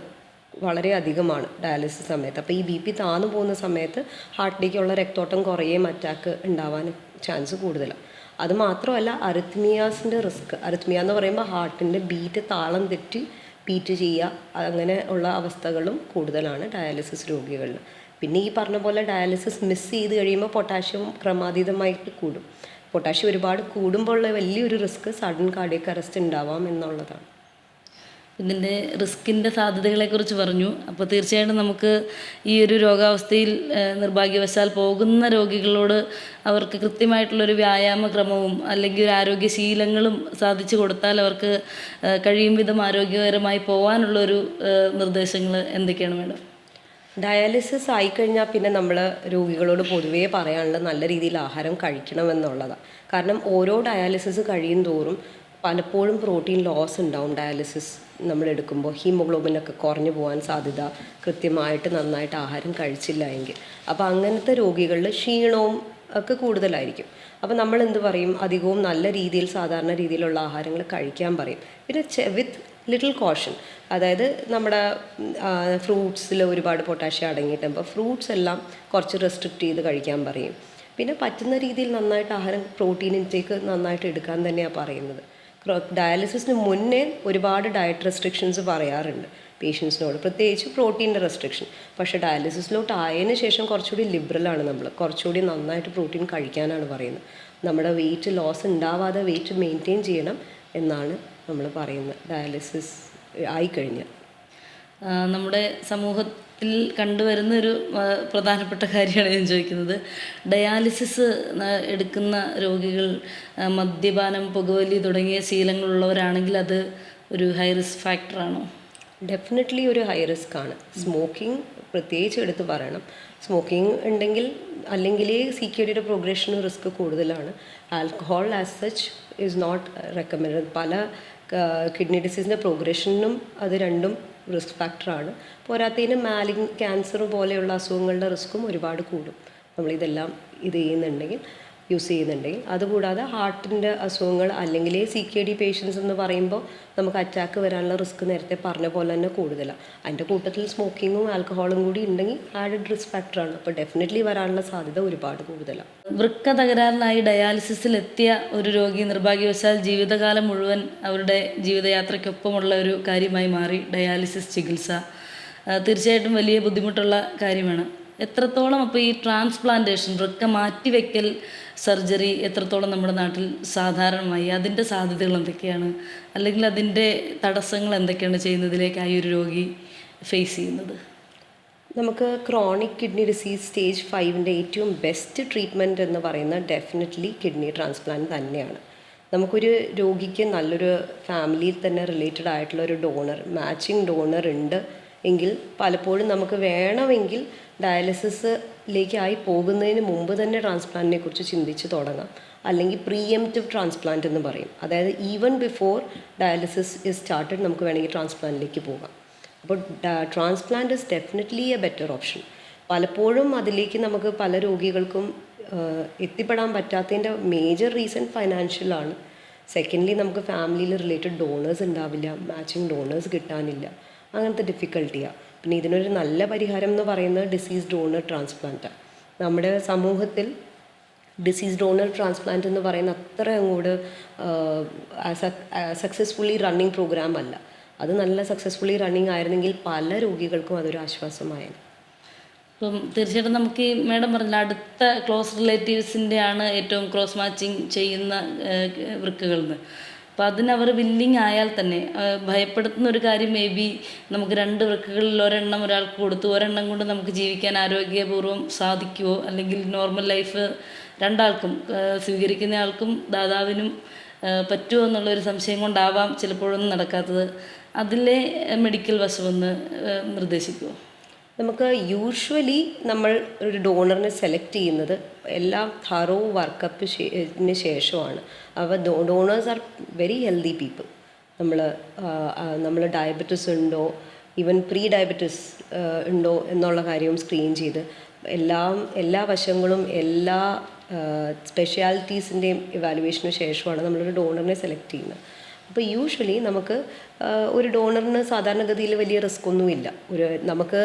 വളരെ അധികമാണ് ഡയാലിസിസ് സമയത്ത്. അപ്പോൾ ഈ BP താന്നു പോകുന്ന സമയത്ത് ഹാർട്ടിലേക്കുള്ള രക്തോട്ടം കുറയുകയും അറ്റാക്ക് ഉണ്ടാവാനും ചാൻസ് കൂടുതലാണ്. അത് മാത്രമല്ല അറിത്മിയാസിൻ്റെ റിസ്ക്, അറിത്മിയ എന്ന് പറയുമ്പോൾ ഹാർട്ടിൻ്റെ ബീറ്റ് താളം തെറ്റി ബീറ്റ് ചെയ്യുക, അങ്ങനെ ഉള്ള അവസ്ഥകളും കൂടുതലാണ് ഡയാലിസിസ് രോഗികളിൽ. പിന്നെ ഈ പറഞ്ഞ പോലെ ഡയാലിസിസ് മിസ് ചെയ്ത് കഴിയുമ്പോൾ പൊട്ടാഷ്യം ക്രമാതീതമായിട്ട് കൂടും. പൊട്ടാഷ്യം ഒരുപാട് കൂടുമ്പോൾ ഉള്ള വലിയൊരു റിസ്ക് സഡൻ കാർഡിയക് അറസ്റ്റ് ഉണ്ടാവാം എന്നുള്ളതാണ്. ഇതിൻ്റെ റിസ്കിൻ്റെ സാധ്യതകളെക്കുറിച്ച് പറഞ്ഞു. അപ്പോൾ തീർച്ചയായിട്ടും നമുക്ക് ഈ ഒരു രോഗാവസ്ഥയിൽ നിർഭാഗ്യവശാൽ പോകുന്ന രോഗികളോട് അവർക്ക് കൃത്യമായിട്ടുള്ളൊരു വ്യായാമക്രമവും അല്ലെങ്കിൽ ഒരു ആരോഗ്യശീലങ്ങളും സാധിച്ചു കൊടുത്താൽ അവർക്ക് കഴിയും വിധം ആരോഗ്യകരമായി പോകാനുള്ളൊരു നിർദ്ദേശങ്ങൾ എന്തൊക്കെയാണ് മേഡം? ഡയാലിസിസ് ആയിക്കഴിഞ്ഞാൽ പിന്നെ നമ്മൾ രോഗികളോട് പൊതുവേ പറയാനുള്ളത് നല്ല രീതിയിൽ ആഹാരം കഴിക്കണമെന്നുള്ളതാണ്. കാരണം ഓരോ ഡയാലിസിസ് കഴിയും തോറും പലപ്പോഴും പ്രോട്ടീൻ ലോസ് ഉണ്ടാവും. ഡയാലിസിസ് നമ്മൾ എടുക്കുമ്പോൾ ഹീമോഗ്ലോബിനൊക്കെ കുറഞ്ഞു പോകാൻ സാധ്യത, കൃത്യമായിട്ട് നന്നായിട്ട് ആഹാരം കഴിച്ചില്ല എങ്കിൽ. അപ്പോൾ അങ്ങനത്തെ രോഗികളിൽ ക്ഷീണവും ഒക്കെ കൂടുതലായിരിക്കും. അപ്പോൾ നമ്മൾ എന്ത് പറയും, അധികവും നല്ല രീതിയിൽ സാധാരണ രീതിയിലുള്ള ആഹാരങ്ങൾ കഴിക്കാൻ പറയും. പിന്നെ വിത്ത് ലിറ്റിൽ കോഷൻ, അതായത് നമ്മുടെ ഫ്രൂട്ട്സിൽ ഒരുപാട് പൊട്ടാഷ്യം അടങ്ങിയിട്ടുണ്ട്. അപ്പോൾ ഫ്രൂട്ട്സ് എല്ലാം കുറച്ച് റെസ്ട്രിക്റ്റ് ചെയ്ത് കഴിക്കാൻ പറയും. പിന്നെ പറ്റുന്ന രീതിയിൽ നന്നായിട്ട് ആഹാരം, പ്രോട്ടീൻ ഇൻടേക്ക് നന്നായിട്ട് എടുക്കാൻ തന്നെയാണ് പറയുന്നത്. ഡയാലിസിസിന് മുന്നേ ഒരുപാട് ഡയറ്റ് റെസ്ട്രിക്ഷൻസ് പറയാറുണ്ട് പേഷ്യൻസിനോട്, പ്രത്യേകിച്ച് പ്രോട്ടീൻ്റെ റെസ്ട്രിക്ഷൻ. പക്ഷേ ഡയാലിസിസിലോട്ട് ആയതിനു ശേഷം കുറച്ചുകൂടി ലിബറലാണ് നമ്മൾ, കുറച്ചുകൂടി നന്നായിട്ട് പ്രോട്ടീൻ കഴിക്കാനാണ് പറയുന്നത്. നമ്മുടെ വെയിറ്റ് ലോസ് ഉണ്ടാവാതെ വെയിറ്റ് മെയിൻറ്റെയിൻ ചെയ്യണം എന്നാണ് നമ്മൾ പറയുന്നത് ഡയാലിസിസ് ആയിക്കഴിഞ്ഞാൽ. നമ്മുടെ സമൂഹത്തിൽ കണ്ടുവരുന്ന ഒരു പ്രധാനപ്പെട്ട കാര്യമാണ് ഞാൻ ചോദിക്കുന്നത്. ഡയാലിസിസ് എടുക്കുന്ന രോഗികൾ മദ്യപാനം, പുകവലി തുടങ്ങിയ ശീലങ്ങളുള്ളവരാണെങ്കിൽ അത് ഒരു ഹൈ റിസ്ക് ഫാക്ടറാണോ? ഡെഫിനറ്റ്ലി ഒരു ഹൈ റിസ്ക് ആണ്. സ്മോക്കിംഗ് പ്രത്യേകിച്ച് എടുത്ത് പറയണം. സ്മോക്കിംഗ് ഉണ്ടെങ്കിൽ അല്ലെങ്കിൽ CKD പ്രോഗ്രഷന് റിസ്ക് കൂടുതലാണ്. Alcohol as such is not recommend. പല കിഡ്നി ഡിസീസിൻ്റെ പ്രോഗ്രഷനും അത് രണ്ടും റിസ്ക് ഫാക്ടറാണ്. പോരാത്തതിന് ക്യാൻസർ പോലെയുള്ള അസുഖങ്ങളുടെ റിസ്ക്കും ഒരുപാട് കൂടും നമ്മളിതെല്ലാം ചെയ്യുന്നുണ്ടെങ്കിൽ. യൂസ് ചെയ്യുന്നുണ്ടെങ്കിൽ. അതുകൂടാതെ ഹാർട്ടിൻ്റെ അസുഖങ്ങൾ അല്ലെങ്കിൽ CKD പേഷ്യൻസ് എന്ന് പറയുമ്പോൾ നമുക്ക് അറ്റാക്ക് വരാനുള്ള റിസ്ക് നേരത്തെ പറഞ്ഞ പോലെ തന്നെ കൂടുതലാണ്. അതിൻ്റെ കൂട്ടത്തിൽ സ്മോക്കിങ്ങും ആൽക്കഹോളും കൂടി ഉണ്ടെങ്കിൽ ആഡഡ് റിസ്ക് ഫാക്ടറാണ്. അപ്പോൾ ഡെഫിനറ്റ്ലി വരാനുള്ള സാധ്യത ഒരുപാട് കൂടുതലാണ്. വൃക്ക തകരാറിനായി ഡയാലിസിസിലെത്തിയ ഒരു രോഗി നിർഭാഗ്യവശാൽ ജീവിതകാലം മുഴുവൻ അവരുടെ ജീവിതയാത്രയ്ക്കൊപ്പമുള്ള ഒരു കാര്യമായി മാറി ഡയാലിസിസ് ചികിത്സ. തീർച്ചയായിട്ടും വലിയ ബുദ്ധിമുട്ടുള്ള കാര്യമാണ്. എത്രത്തോളം അപ്പോൾ ഈ ട്രാൻസ്പ്ലാന്റേഷൻ, വൃക്ക മാറ്റിവെക്കൽ സർജറി എത്രത്തോളം നമ്മുടെ നാട്ടിൽ സാധാരണമായി, അതിൻ്റെ സാധ്യതകൾ എന്തൊക്കെയാണ്, അല്ലെങ്കിൽ അതിൻ്റെ തടസ്സങ്ങൾ എന്തൊക്കെയാണ് ചെയ്യുന്നതിലേക്കായി ഒരു രോഗി ഫേസ് ചെയ്യുന്നത്? നമുക്ക് ക്രോണിക് കിഡ്നി ഡിസീസ് സ്റ്റേജ് 5ൻ്റെ ഏറ്റവും ബെസ്റ്റ് ട്രീറ്റ്മെൻറ്റ് എന്ന് പറയുന്നത് ഡെഫിനറ്റ്ലി കിഡ്നി ട്രാൻസ്പ്ലാന്റ് തന്നെയാണ്. നമുക്കൊരു രോഗിക്ക് നല്ലൊരു ഫാമിലിയിൽ തന്നെ റിലേറ്റഡ് ആയിട്ടുള്ള ഒരു ഡോണർ, മാച്ചിങ് ഡോണർ ഉണ്ട് എങ്കിൽ പലപ്പോഴും നമുക്ക് വേണമെങ്കിൽ ഡയാലിസിസിലേക്കായി പോകുന്നതിന് മുമ്പ് തന്നെ ട്രാൻസ്പ്ലാന്റിനെ കുറിച്ച് ചിന്തിച്ച് തുടങ്ങാം. അല്ലെങ്കിൽ പ്രീഎംപ്റ്റീവ് ട്രാൻസ്പ്ലാന്റ് എന്ന് പറയും. അതായത് even before dialysis is started നമുക്ക് വേണമെങ്കിൽ ട്രാൻസ്പ്ലാന്റിലേക്ക് പോകാം. അപ്പോൾ transplant is definitely A better option. പലപ്പോഴും അതിലേക്ക് നമുക്ക് പല രോഗികൾക്കും എത്തിപ്പെടാൻ പറ്റാത്തതിൻ്റെ മേജർ റീസൺ ഫൈനാൻഷ്യലാണ്. സെക്കൻഡ്ലി നമുക്ക് ഫാമിലിയിൽ റിലേറ്റഡ് ഡോണേഴ്സ് ഉണ്ടാവില്ല, മാച്ചിങ് ഡോണേഴ്സ് കിട്ടാനില്ല, അങ്ങനത്തെ ഡിഫിക്കൽട്ടിയാണ്. പിന്നെ ഇതിനൊരു നല്ല പരിഹാരം എന്ന് പറയുന്നത് ഡിസീസ് ഡോണർ ട്രാൻസ്പ്ലാന്റാണ്. നമ്മുടെ സമൂഹത്തിൽ ഡിസീസ് ഡോണർ ട്രാൻസ്പ്ലാന്റ് എന്ന് പറയുന്ന അത്ര അങ്ങോട്ട് സക്സസ്ഫുള്ളി റണ്ണിങ് പ്രോഗ്രാം അല്ല. അത് നല്ല സക്സസ്ഫുള്ളി റണ്ണിങ് ആയിരുന്നെങ്കിൽ പല രോഗികൾക്കും അതൊരു ആശ്വാസമായേനെ. അപ്പം തീർച്ചയായിട്ടും നമുക്ക് ഈ മേഡം പറഞ്ഞ അടുത്ത ക്ലോസ് റിലേറ്റീവ്സിൻ്റെ ആണ് ഏറ്റവും ക്രോസ് മാച്ചിങ് ചെയ്യുന്ന വൃക്കകളെന്ന്. അപ്പോൾ അതിനവർ വില്ലിങ് ആയാൽ തന്നെ ഭയപ്പെടുത്തുന്ന ഒരു കാര്യം മേ ബി നമുക്ക് 2 വൃക്കകളിൽ ഒരെണ്ണം ഒരാൾക്ക് കൊടുത്തു, ഒരെണ്ണം കൊണ്ട് നമുക്ക് ജീവിക്കാൻ ആരോഗ്യപൂർവ്വം സാധിക്കുമോ, അല്ലെങ്കിൽ നോർമൽ ലൈഫ് രണ്ടാൾക്കും, സ്വീകരിക്കുന്ന ആൾക്കും ദാതാവിനും പറ്റുമോ എന്നുള്ളൊരു സംശയം കൊണ്ടാവാം ചിലപ്പോഴൊന്നും നടക്കാത്തത്. അതിലെ മെഡിക്കൽ വശമൊന്ന് നിർദ്ദേശിക്കുമോ? നമുക്ക് യൂഷ്വലി നമ്മൾ ഒരു ഡോണറിനെ സെലക്ട് ചെയ്യുന്നത് എല്ലാം തറോ വർക്കപ്പിന് ശേഷമാണ്. അവ donors are very healthy people. നമ്മൾ ഡയബറ്റിസ് ഉണ്ടോ, ഈവൻ പ്രീ ഡയബറ്റിസ് ഉണ്ടോ എന്നുള്ള കാര്യവും സ്ക്രീൻ ചെയ്ത് എല്ലാ വശങ്ങളും എല്ലാ സ്പെഷ്യാലിറ്റീസിൻ്റെയും ഇവാലുവേഷന് ശേഷമാണ് നമ്മളൊരു ഡോണറിനെ സെലക്ട് ചെയ്യുന്നത്. അപ്പോൾ യൂഷ്വലി നമുക്ക് ഒരു ഡോണറിന് സാധാരണഗതിയിൽ വലിയ റിസ്ക് ഒന്നുമില്ല. നമുക്ക്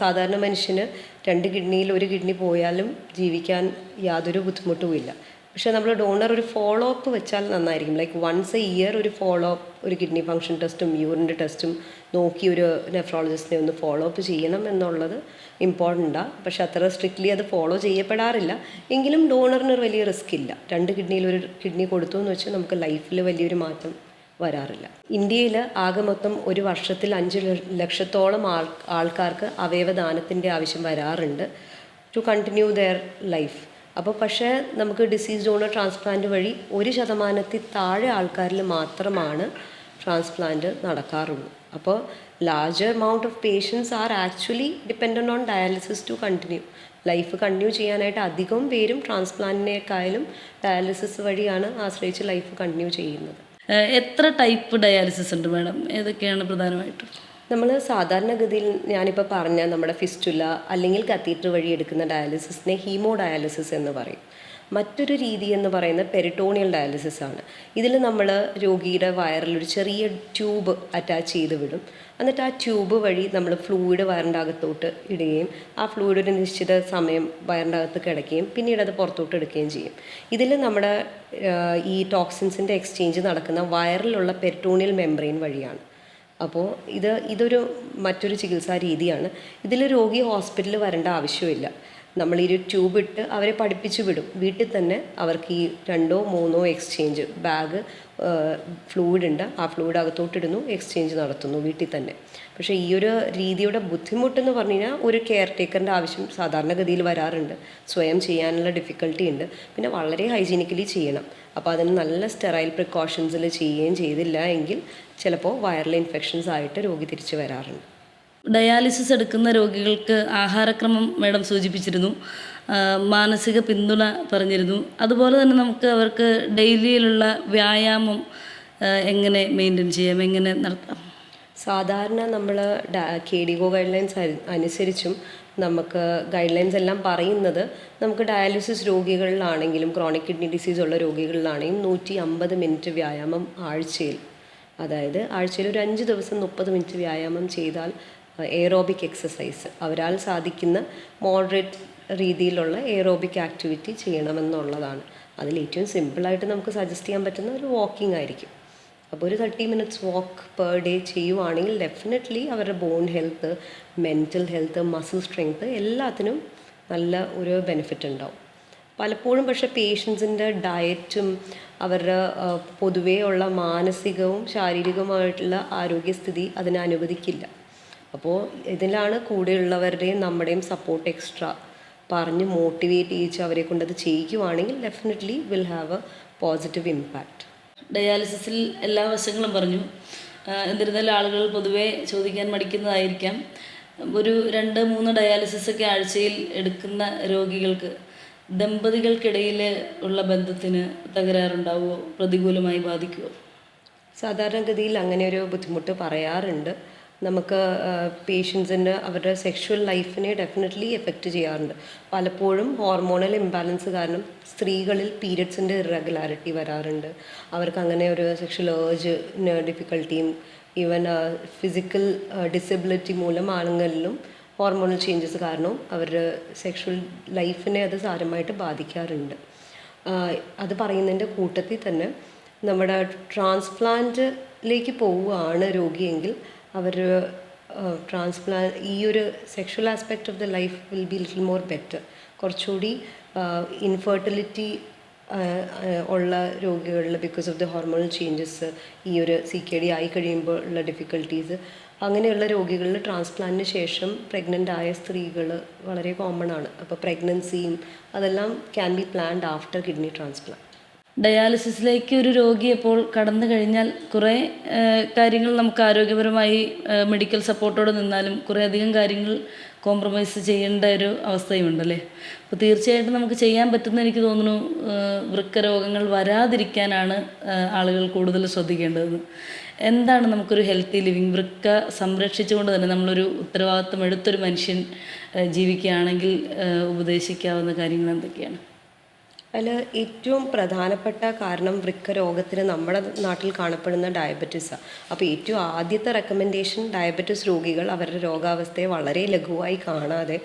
സാധാരണ മനുഷ്യന് 2 കിഡ്നിയിൽ 1 കിഡ്നി പോയാലും ജീവിക്കാൻ യാതൊരു ബുദ്ധിമുട്ടുമില്ല. പക്ഷേ നമ്മൾ ഡോണർ ഒരു ഫോളോ അപ്പ് വെച്ചാൽ നന്നായിരിക്കും. ലൈക്ക് വൺസ് എ ഇയർ ഒരു ഫോളോ അപ്പ്, ഒരു കിഡ്നി ഫങ്ഷൻ ടെസ്റ്റും യൂറിൻ്റെ ടെസ്റ്റും നോക്കി ഒരു നെഫ്രോളജിസ്റ്റിനെ ഒന്ന് ഫോളോ അപ്പ് ചെയ്യണം എന്നുള്ളത് ഇമ്പോർട്ടൻ്റാണ്. പക്ഷെ അത്ര സ്ട്രിക്ട്ലി അത് ഫോളോ ചെയ്യപ്പെടാറില്ല. എങ്കിലും ഡോണറിന് വലിയ റിസ്ക് ഇല്ല. 2 കിഡ്നിയിൽ 1 കിഡ്നി കൊടുത്തു എന്ന് വെച്ചാൽ നമുക്ക് ലൈഫിൽ വലിയൊരു മാറ്റം വരാറില്ല. ഇന്ത്യയിൽ ആകെ മൊത്തം ഒരു വർഷത്തിൽ 5 ലക്ഷത്തോളം ആൾക്കാർക്ക് അവയവദാനത്തിൻ്റെ ആവശ്യം വരാറുണ്ട് ടു കണ്ടിന്യൂ ദെയർ ലൈഫ്. അപ്പോൾ പക്ഷേ നമുക്ക് ഡിസീസ് ഡോണർ ട്രാൻസ്പ്ലാന്റ് വഴി 1% താഴെ ആൾക്കാരിൽ മാത്രമാണ് ട്രാൻസ്പ്ലാന്റ് നടക്കാറുള്ളൂ. അപ്പോൾ larger amount of patients are actually dependent on dialysis to continue. Life continue ചെയ്യാനായിട്ട് അധികം പേരും ട്രാൻസ്പ്ലാന്റിനേക്കാളും ഡയാലിസിസ് വഴിയാണ് ആശ്രയിച്ച് ലൈഫ് കണ്ടിന്യൂ ചെയ്യുന്നത്. എത്ര ടൈപ്പ് ഡയാലിസിസ് ഉണ്ട് മാഡം? ഏതൊക്കെയാണ് പ്രധാനമായിട്ടും? നമ്മൾ സാധാരണഗതിയിൽ ഞാനിപ്പോൾ പറഞ്ഞ നമ്മുടെ ഫിസ്റ്റുല അല്ലെങ്കിൽ കത്തീറ്റർ വഴി എടുക്കുന്ന ഡയാലിസിസിനെ ഹീമോ ഡയാലിസിസ് എന്ന് പറയും. മറ്റൊരു രീതി എന്ന് പറയുന്നത് പെരിട്ടോണിയൽ ഡയാലിസിസ് ആണ്. ഇതിൽ നമ്മൾ രോഗിയുടെ വയറിൽ ഒരു ചെറിയ ട്യൂബ് അറ്റാച്ച് ചെയ്ത് വിടും. എന്നിട്ട് ആ ട്യൂബ് വഴി നമ്മൾ ഫ്ലൂയിഡ് വയറിൻ്റെ അകത്തോട്ട് ഇടുകയും ആ ഫ്ലൂയിഡ് ഒരു നിശ്ചിത സമയം വയറിൻ്റെ അകത്ത് കിടക്കുകയും പിന്നീട് അത് പുറത്തോട്ട് എടുക്കുകയും ചെയ്യും. ഇതിൽ നമ്മുടെ ഈ ടോക്സിൻസിൻ്റെ എക്സ്ചേഞ്ച് നടക്കുന്ന വയറിലുള്ള പെരിട്ടോണിയൽ മെംബ്രെയിൻ വഴിയാണ്. അപ്പോൾ ഇതൊരു മറ്റൊരു ചികിത്സാ രീതിയാണ്. ഇതിൽ രോഗി ഹോസ്പിറ്റലിൽ വരേണ്ട ആവശ്യമില്ല. നമ്മൾ ഈ ഒരു ട്യൂബ് ഇട്ട് അവരെ പഠിപ്പിച്ചു വിടും. വീട്ടിൽ തന്നെ അവർക്ക് ഈ 2 or 3 എക്സ്ചേഞ്ച് ബാഗ് ഫ്ലൂയിഡ് ഉണ്ട്, ആ ഫ്ലൂയിഡ് അകത്തോട്ടിടുന്നു, എക്സ്ചേഞ്ച് നടത്തുന്നു വീട്ടിൽ തന്നെ. പക്ഷേ ഈ ഒരു രീതിയുടെ ബുദ്ധിമുട്ടെന്ന് പറഞ്ഞു കഴിഞ്ഞാൽ ഒരു കെയർ ടേക്കറിൻ്റെ ആവശ്യം സാധാരണഗതിയിൽ വരാറുണ്ട്. സ്വയം ചെയ്യാനുള്ള ഡിഫിക്കൽട്ടി ഉണ്ട്. പിന്നെ വളരെ ഹൈജീനിക്കലി ചെയ്യണം. അപ്പോൾ അതിന് നല്ല സ്റ്റെറൈൽ പ്രിക്കോഷൻസിൽ ചെയ്യുകയും ചെയ്തില്ല എങ്കിൽ ചിലപ്പോൾ വൈറൽ ഇൻഫെക്ഷൻസ് ആയിട്ട് രോഗി തിരിച്ചു വരാറുണ്ട്. ഡയാലിസിസ് എടുക്കുന്ന രോഗികൾക്ക് ആഹാരക്രമം മാഡം സൂചിപ്പിച്ചിരുന്നു, മാനസിക പിന്തുണ പറഞ്ഞിരുന്നു. അതുപോലെ തന്നെ നമുക്ക് അവർക്ക് ഡെയിലിയിലുള്ള വ്യായാമം എങ്ങനെ മെയിൻറ്റെയിൻ ചെയ്യാം, എങ്ങനെ നടത്താം? സാധാരണ നമ്മൾ KDIGO ഗൈഡ് ലൈൻസ് അനുസരിച്ചും നമുക്ക് ഗൈഡ് ലൈൻസ് എല്ലാം പറയുന്നത് നമുക്ക് ഡയാലിസിസ് രോഗികളിലാണെങ്കിലും ക്രോണിക് കിഡ്നി ഡിസീസ് ഉള്ള രോഗികളിലാണെങ്കിലും 150 മിനിറ്റ് വ്യായാമം ആഴ്ചയിൽ, അതായത് ആഴ്ചയിൽ ഒരു 5 ദിവസം 30 മിനിറ്റ് വ്യായാമം ചെയ്താൽ എയറോബിക് എക്സസൈസ് അവരാൽ സാധിക്കുന്ന മോഡറേറ്റ് രീതിയിലുള്ള എയറോബിക് ആക്ടിവിറ്റി ചെയ്യണമെന്നുള്ളതാണ്. അതിൽ ഏറ്റവും സിമ്പിളായിട്ട് നമുക്ക് സജസ്റ്റ് ചെയ്യാൻ പറ്റുന്ന ഒരു വാക്കിംഗ് ആയിരിക്കും. അപ്പോൾ ഒരു 30 മിനിറ്റ്സ് വാക്ക് പെർ ഡേ ചെയ്യുവാണെങ്കിൽ ഡെഫിനറ്റ്ലി അവരുടെ bone health, mental health, muscle strength എല്ലാത്തിനും നല്ല ഒരു ബെനിഫിറ്റ് ഉണ്ടാവും. പലപ്പോഴും പക്ഷേ പേഷ്യൻസിൻ്റെ ഡയറ്റും അവരുടെ പൊതുവേ ഉള്ള മാനസികവും ശാരീരികവുമായിട്ടുള്ള ആരോഗ്യസ്ഥിതി അതിനെ അനുവദിക്കില്ല. അപ്പോൾ ഇതിലാണ് കൂടെയുള്ളവരുടെയും നമ്മുടെയും സപ്പോർട്ട് എക്സ്ട്രാ പറഞ്ഞ് മോട്ടിവേറ്റ് ചെയ്യിച്ച് അവരെ കൊണ്ടത് ചെയ്യിക്കുവാണെങ്കിൽ definitely will have a positive impact. ഡയാലിസിസിൽ എല്ലാ വശങ്ങളും പറഞ്ഞു. എന്നിരുന്നാലും ആളുകൾ പൊതുവേ ചോദിക്കാൻ മടിക്കുന്നതായിരിക്കാം, ഒരു 2-3 ഡയാലിസിസൊക്കെ ആഴ്ചയിൽ എടുക്കുന്ന രോഗികൾക്ക് ദമ്പതികൾക്കിടയിൽ ഉള്ള ബന്ധത്തിന് തകരാറുണ്ടാവുമോ, പ്രതികൂലമായി ബാധിക്കുമോ? സാധാരണഗതിയിൽ അങ്ങനെ ഒരു ബുദ്ധിമുട്ട് പറയാറുണ്ട്. നമുക്ക് പേഷ്യൻസിന് അവരുടെ സെക്ഷുവൽ ലൈഫിനെ ഡെഫിനറ്റ്ലി എഫക്റ്റ് ചെയ്യാറുണ്ട്. പലപ്പോഴും ഹോർമോണൽ ഇംബാലൻസ് കാരണം സ്ത്രീകളിൽ പീരിയഡ്സിൻ്റെ ഇറഗുലാരിറ്റി വരാറുണ്ട്. അവർക്ക് അങ്ങനെ ഒരു സെക്ഷൽ ഏർജിന് ഡിഫിക്കൽട്ടിയും ഈവൻ ഫിസിക്കൽ ഡിസബിലിറ്റി മൂലം ആളുകളിലും ഹോർമോണൽ ചേഞ്ചസ് കാരണം അവരുടെ സെക്ഷൽ ലൈഫിനെ അത് സാരമായിട്ട് ബാധിക്കാറുണ്ട്. അത് പറയുന്നതിൻ്റെ കൂട്ടത്തിൽ തന്നെ നമ്മുടെ ട്രാൻസ്പ്ലാന്റിലേക്ക് പോവുകയാണ് രോഗിയെങ്കിൽ അവർ ഈ ഒരു sexual aspect of the life will be little more better. കുറച്ചുകൂടി ഇൻഫെർട്ടിലിറ്റി ഉള്ള രോഗികളിൽ because of the hormonal changes, ഈ ഒരു CKD ആയി കഴിയുമ്പോൾ ഉള്ള ഡിഫിക്കൽട്ടീസ്, അങ്ങനെയുള്ള രോഗികളിൽ ട്രാൻസ്പ്ലാന്റിന് ശേഷം പ്രഗ്നൻ്റ് ആയ സ്ത്രീകൾ വളരെ കോമൺ ആണ്. അപ്പോൾ പ്രഗ്നൻസിയും അതെല്ലാം can be planned after kidney transplant. ഡയാലിസിസിലേക്ക് ഒരു രോഗി എപ്പോൾ കടന്നു കഴിഞ്ഞാൽ കുറേ കാര്യങ്ങൾ നമുക്ക് ആരോഗ്യപരമായി മെഡിക്കൽ സപ്പോർട്ടോടെ നിന്നാലും കുറേ അധികം കാര്യങ്ങൾ കോംപ്രമൈസ് ചെയ്യേണ്ട ഒരു അവസ്ഥയുണ്ടല്ലേ. അപ്പോൾ തീർച്ചയായിട്ടും നമുക്ക് ചെയ്യാൻ പറ്റുന്ന, എനിക്ക് തോന്നുന്നു, വൃക്ക രോഗങ്ങൾ വരാതിരിക്കാനാണ് ആളുകൾ കൂടുതൽ ശ്രദ്ധിക്കേണ്ടതെന്ന്. എന്താണ് നമുക്കൊരു ഹെൽത്തി ലിവിങ്, വൃക്ക സംരക്ഷിച്ചുകൊണ്ട് തന്നെ നമ്മളൊരു ഉത്തരവാദിത്വം എടുത്തൊരു മനുഷ്യൻ ജീവിക്കുകയാണെങ്കിൽ ഉപദേശിക്കാവുന്ന കാര്യങ്ങൾ എന്തൊക്കെയാണ്? അതിൽ ഏറ്റവും പ്രധാനപ്പെട്ട കാരണം വൃക്ക രോഗത്തിന് നമ്മുടെ നാട്ടിൽ കാണപ്പെടുന്ന ഡയബറ്റീസാണ്. അപ്പോൾ ഏറ്റവും ആദ്യത്തെ റെക്കമെൻഡേഷൻ ഡയബറ്റിസ് രോഗികൾ അവരുടെ രോഗാവസ്ഥയെ വളരെ ലഘുവായി കാണാതെ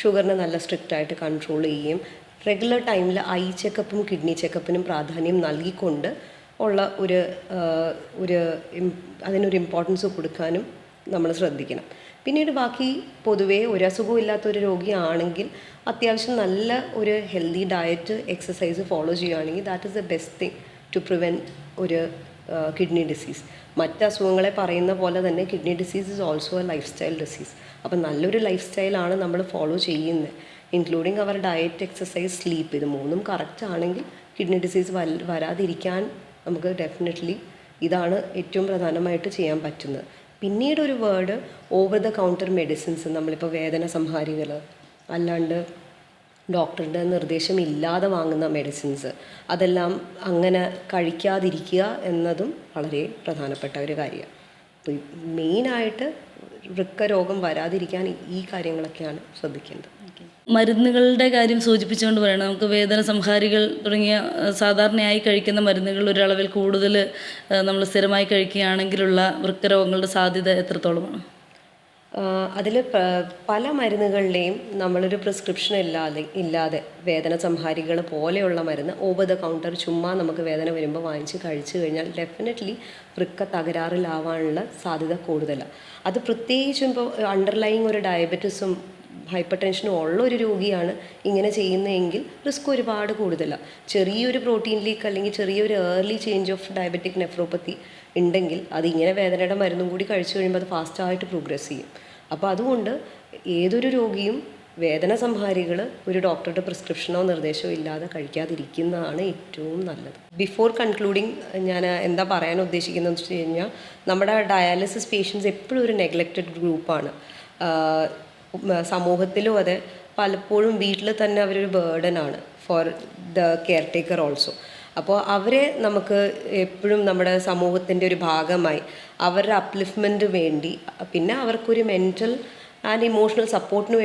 ഷുഗറിനെ നല്ല സ്ട്രിക്റ്റായിട്ട് കൺട്രോൾ ചെയ്യുകയും റെഗുലർ ടൈമിൽ ഐ ചെക്കപ്പും കിഡ്നി ചെക്കപ്പിനും പ്രാധാന്യം നൽകിക്കൊണ്ട് ഉള്ള അതിനൊരു ഇമ്പോർട്ടൻസ് കൊടുക്കാനും നമ്മൾ ശ്രദ്ധിക്കണം. പിന്നീട് ബാക്കി പൊതുവേ ഒരു അസുഖവും ഇല്ലാത്തൊരു രോഗിയാണെങ്കിൽ അത്യാവശ്യം നല്ല ഒരു ഹെൽത്തി ഡയറ്റ്, എക്സസൈസ് ഫോളോ ചെയ്യുകയാണെങ്കിൽ that is the best thing to prevent ഒരു കിഡ്നി ഡിസീസ്. മറ്റ് അസുഖങ്ങളെ പറയുന്ന പോലെ തന്നെ kidney disease is also a lifestyle disease. അപ്പം നല്ലൊരു ലൈഫ് സ്റ്റൈലാണ് നമ്മൾ ഫോളോ ചെയ്യുന്നത്, including our diet, exercise, sleep. ഇത് 3 കറക്റ്റ് ആണെങ്കിൽ കിഡ്നി ഡിസീസ് വരാതിരിക്കാൻ നമുക്ക് ഡെഫിനറ്റ്ലി ഇതാണ് ഏറ്റവും പ്രധാനമായിട്ട് ചെയ്യാൻ പറ്റുന്നത്. പിന്നീട് ഒരു word over the counter medicines, നമ്മളിപ്പോൾ വേദന സംഹാരികൾ അല്ലാണ്ട് ഡോക്ടറുടെ നിർദ്ദേശം ഇല്ലാതെ വാങ്ങുന്ന മെഡിസിൻസ്, അതെല്ലാം അങ്ങനെ കഴിക്കാതിരിക്കുക എന്നതും വളരെ പ്രധാനപ്പെട്ട ഒരു കാര്യമാണ്. അപ്പോൾ മെയിനായിട്ട് വൃക്ക രോഗം വരാതിരിക്കാൻ ഈ കാര്യങ്ങളൊക്കെയാണ് ശ്രദ്ധിക്കേണ്ടത്. മരുന്നുകളുടെ കാര്യം സൂചിപ്പിച്ചുകൊണ്ട് പറയണം, നമുക്ക് വേദന സംഹാരികൾ തുടങ്ങിയ സാധാരണയായി കഴിക്കുന്ന മരുന്നുകൾ ഒരളവിൽ കൂടുതൽ നമ്മൾ സ്ഥിരമായി കഴിക്കുകയാണെങ്കിലുള്ള വൃക്കരോഗങ്ങളുടെ സാധ്യത എത്രത്തോളമാണ്? അതിൽ പല മരുന്നുകളിലെയും നമ്മളൊരു പ്രിസ്ക്രിപ്ഷൻ ഇല്ലാതെ വേദന സംഹാരികൾ പോലെയുള്ള മരുന്ന് ഓവർ ദ കൗണ്ടർ ചുമ്മാ നമുക്ക് വേദന വരുമ്പോൾ വാങ്ങിച്ച് കഴിച്ചു കഴിഞ്ഞാൽ ഡെഫിനറ്റ്ലി വൃക്ക തകരാറിലാവാനുള്ള സാധ്യത കൂടുതലാണ്. അത് പ്രത്യേകിച്ചും ഇപ്പോൾ അണ്ടർലൈങ് ഒരു ഡയബറ്റിസും ഹൈപ്പർ ടെൻഷനും ഉള്ള ഒരു രോഗിയാണ് ഇങ്ങനെ ചെയ്യുന്നതെങ്കിൽ റിസ്ക് ഒരുപാട് കൂടുതലാണ്. ചെറിയൊരു പ്രോട്ടീൻ ലീക്ക് അല്ലെങ്കിൽ ചെറിയൊരു ഏർലി ചേഞ്ച് ഓഫ് ഡയബറ്റിക് നെഫ്രോപ്പത്തി ഉണ്ടെങ്കിൽ അത് ഇങ്ങനെ വേദനയുടെ മരുന്നും കൂടി കഴിച്ചു കഴിയുമ്പോൾ അത് ഫാസ്റ്റായിട്ട് പ്രോഗ്രസ് ചെയ്യും. അപ്പോൾ അതുകൊണ്ട് ഏതൊരു രോഗിയും വേദന സംഹാരികൾ ഒരു ഡോക്ടറുടെ പ്രിസ്ക്രിപ്ഷനോ നിർദ്ദേശമോ ഇല്ലാതെ കഴിക്കാതിരിക്കുന്നതാണ് ഏറ്റവും നല്ലത്. ബിഫോർ കൺക്ലൂഡിങ് ഞാൻ എന്താ പറയാൻ ഉദ്ദേശിക്കുന്നതെന്ന് വെച്ച് കഴിഞ്ഞാൽ, നമ്മുടെ ഡയാലിസിസ് പേഷ്യൻസ് എപ്പോഴും ഒരു നെഗ്ലക്റ്റഡ് ഗ്രൂപ്പാണ്. സമൂഹത്തിലും അതെ, പലപ്പോഴും വീട്ടിൽ തന്നെ അവരൊരു ബേർഡനാണ് for the caretaker also. അപ്പോൾ അവരെ നമുക്ക് എപ്പോഴും നമ്മുടെ സമൂഹത്തിൻ്റെ ഒരു ഭാഗമായി അവരുടെ അപ്ലിഫ്റ്റ്മെൻറ്റ് വേണ്ടി, പിന്നെ അവർക്കൊരു മെൻറ്റൽ ആൻഡ് ഇമോഷണൽ സപ്പോർട്ടിന്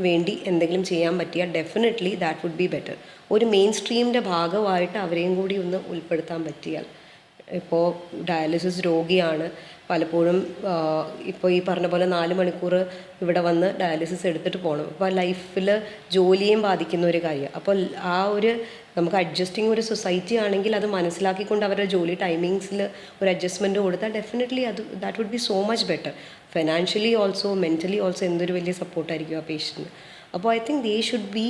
വേണ്ടി എന്തെങ്കിലും ചെയ്യാൻ പറ്റിയാൽ definitely that would be better. ഒരു മെയിൻ സ്ട്രീമിൻ്റെ ഭാഗമായിട്ട് അവരെയും കൂടി ഒന്ന് ഉൾപ്പെടുത്താൻ പറ്റിയാൽ. ഇപ്പോൾ ഡയാലിസിസ് രോഗിയാണ്, പലപ്പോഴും ഇപ്പോൾ ഈ പറഞ്ഞ പോലെ 4 മണിക്കൂർ ഇവിടെ വന്ന് ഡയാലിസിസ് എടുത്തിട്ട് പോകണം. അപ്പോൾ ലൈഫിൽ ജോലിയെയും ബാധിക്കുന്ന ഒരു കാര്യമാണ്. അപ്പോൾ ആ ഒരു നമുക്ക് അഡ്ജസ്റ്റിംഗ് ഒരു സൊസൈറ്റി ആണെങ്കിൽ അത് മനസ്സിലാക്കിക്കൊണ്ട് അവരുടെ ജോലി ടൈമിങ്സിൽ ഒരു അഡ്ജസ്റ്റ്മെൻറ്റ് കൊടുത്താൽ definitely that would be so much better. Financially also mentally also എന്തൊരു വലിയ സപ്പോർട്ടായിരിക്കും ആ പേഷ്യൻറ്റിന്. അപ്പോൾ I think they should be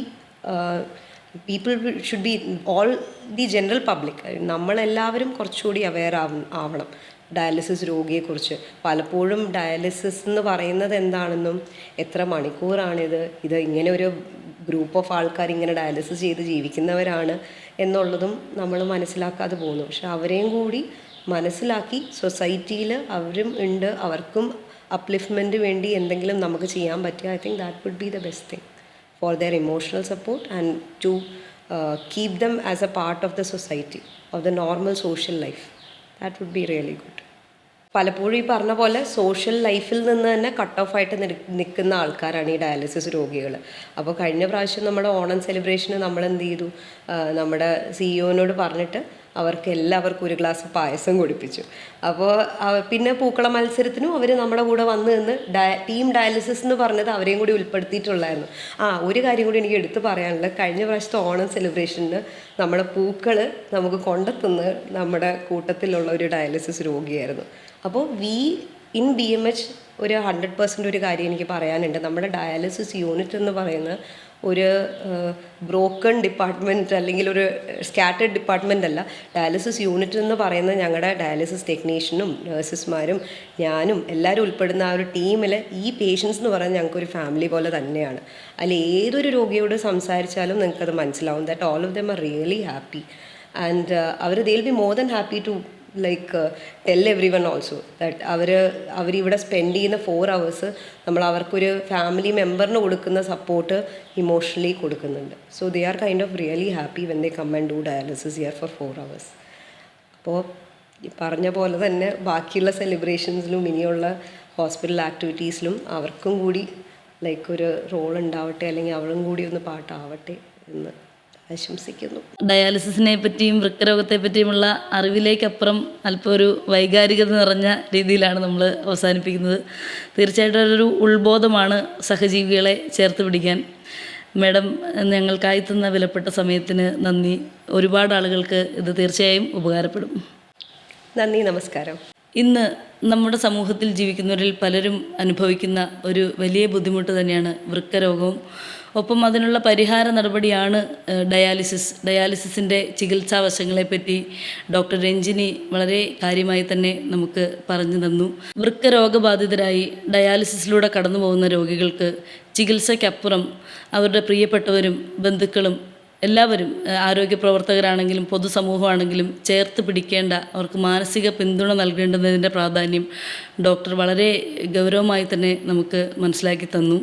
people should be all the general public, നമ്മളെല്ലാവരും കുറച്ചുകൂടി അവെയർ ആവണം ഡയാലിസിസ് രോഗിയെക്കുറിച്ച്. പലപ്പോഴും ഡയാലിസിസ് എന്ന് പറയുന്നത് എന്താണെന്നും എത്ര മണിക്കൂറാണിത്, ഇത് ഇങ്ങനെ ഒരു ഗ്രൂപ്പ് ഓഫ് ആൾക്കാർ ഇങ്ങനെ ഡയാലിസിസ് ചെയ്ത് ജീവിക്കുന്നവരാണ് എന്നുള്ളതും നമ്മൾ മനസ്സിലാക്കാതെ പോകുന്നു. പക്ഷെ അവരെയും കൂടി മനസ്സിലാക്കി സൊസൈറ്റിയിൽ അവരും ഉണ്ട്, അവർക്കും അപ്ലിഫ്റ്റ്മെൻറ്റ് വേണ്ടി എന്തെങ്കിലും നമുക്ക് ചെയ്യാൻ പറ്റുക. I think that would be the best thing for their emotional support and to keep them as a part of the society, of the normal social life. That would be really good. പലപ്പോഴും ഈ പറഞ്ഞ പോലെ social ലൈഫിൽ നിന്ന് തന്നെ cut off ആയിട്ട് നിൽക്കുന്ന ആൾക്കാരാണ് ഈ ഡയാലിസിസ് രോഗികൾ. അപ്പോൾ കഴിഞ്ഞ പ്രാവശ്യം നമ്മുടെ ഓണം സെലിബ്രേഷന് നമ്മൾ എന്ത് ചെയ്തു, നമ്മുടെ സിഇഒനോട് പറഞ്ഞിട്ട് അവർക്ക് എല്ലാവർക്കും ഒരു ഗ്ലാസ് പായസം കുടിപ്പിച്ചു. അപ്പോൾ പിന്നെ പൂക്കള മത്സരത്തിനും അവർ നമ്മുടെ കൂടെ വന്ന് നിന്ന് ടീം ഡയാലിസിസ് എന്ന് പറഞ്ഞത് അവരെയും കൂടി ഉൾപ്പെടുത്തിയിട്ടുള്ളായിരുന്നു. ഒരു കാര്യം കൂടി എനിക്ക് എടുത്തു പറയാനുള്ളത്, കഴിഞ്ഞ പ്രാവശ്യത്തെ ഓണം സെലിബ്രേഷന് നമ്മുടെ പൂക്കൾ നമുക്ക് കൊണ്ടെത്തുന്ന നമ്മുടെ കൂട്ടത്തിലുള്ള ഒരു ഡയാലിസിസ് രോഗിയായിരുന്നു. അപ്പോൾ ഇൻ BMH ഒരു 100% ഒരു കാര്യം എനിക്ക് പറയാനുണ്ട്. നമ്മുടെ ഡയാലിസിസ് യൂണിറ്റ് എന്ന് പറയുന്ന ഒരു ബ്രോക്കൺ ഡിപ്പാർട്ട്മെൻറ്റ് അല്ലെങ്കിൽ ഒരു സ്കാറ്റേഡ് ഡിപ്പാർട്ട്മെൻ്റ് അല്ല. ഡയാലിസിസ് യൂണിറ്റ് എന്ന് പറയുന്നത് ഞങ്ങളുടെ ഡയാലിസിസ് ടെക്നീഷ്യനും നഴ്സസ്മാരും ഞാനും എല്ലാവരും ഉൾപ്പെടുന്ന ആ ഒരു ടീമിൽ ഈ പേഷ്യൻസ് എന്ന് പറയുന്നത് ഞങ്ങൾക്കൊരു ഫാമിലി പോലെ തന്നെയാണ്. അതിൽ ഏതൊരു രോഗിയോട് സംസാരിച്ചാലും നിങ്ങൾക്കത് മനസ്സിലാവും that all of them are really happy and they will be more than happy to tell everyone also that അവരിവിടെ സ്പെൻഡ് ചെയ്യുന്ന 4 hours നമ്മൾ അവർക്കൊരു ഫാമിലി മെമ്പറിന് കൊടുക്കുന്ന സപ്പോർട്ട് ഇമോഷണലി കൊടുക്കുന്നുണ്ട്. So they are kind of really happy when they come and do dialysis here for 4 hours. അപ്പോൾ ഈ പറഞ്ഞ പോലെ തന്നെ ബാക്കിയുള്ള സെലിബ്രേഷൻസിലും ഇനിയുള്ള ഹോസ്പിറ്റൽ ആക്ടിവിറ്റീസിലും അവർക്കും കൂടി ഒരു റോൾ ഉണ്ടാവട്ടെ, അല്ലെങ്കിൽ അവരും കൂടി ഒന്ന് പാട്ടാവട്ടെ എന്ന് ആശംസിക്കുന്നു. ഡയാലിസിസിനെ പറ്റിയും വൃക്കരോഗത്തെ പറ്റിയുമുള്ള അറിവിലേക്കപ്പുറം അല്പം ഒരു വൈകാരികത നിറഞ്ഞ രീതിയിലാണ് നമ്മൾ അവസാനിപ്പിക്കുന്നത്. തീർച്ചയായിട്ടും ഒരു ഉൾബോധമാണ് സഹജീവികളെ ചേർത്ത് പിടിക്കാൻ. മാഡം ഞങ്ങൾക്കായി തന്ന വിലപ്പെട്ട സമയത്തിന് നന്ദി. ഒരുപാട് ആളുകൾക്ക് ഇത് തീർച്ചയായും ഉപകാരപ്പെടും. നന്ദി, നമസ്കാരം. ഇന്ന് നമ്മുടെ സമൂഹത്തിൽ ജീവിക്കുന്നവരിൽ പലരും അനുഭവിക്കുന്ന ഒരു വലിയ ബുദ്ധിമുട്ട് തന്നെയാണ് വൃക്കരോഗവും. ഒപ്പം അതിനുള്ള പരിഹാര നടപടിയാണ് ഡയാലിസിസിൻ്റെ ചികിത്സാ വശങ്ങളെപ്പറ്റി ഡോക്ടർ രഞ്ജിനി വളരെ കാര്യമായി തന്നെ നമുക്ക് പറഞ്ഞു തന്നു. വൃക്ക രോഗബാധിതരായി ഡയാലിസിസിലൂടെ കടന്നു പോകുന്ന രോഗികൾക്ക് ചികിത്സയ്ക്കപ്പുറം അവരുടെ പ്രിയപ്പെട്ടവരും ബന്ധുക്കളും എല്ലാവരും, ആരോഗ്യ പ്രവർത്തകരാണെങ്കിലും പൊതുസമൂഹമാണെങ്കിലും ചേർത്ത് പിടിക്കേണ്ട, അവർക്ക് മാനസിക പിന്തുണ നൽകേണ്ടതിൻ്റെ പ്രാധാന്യം ഡോക്ടർ വളരെ ഗൗരവമായി തന്നെ നമുക്ക് മനസ്സിലാക്കി തന്നു.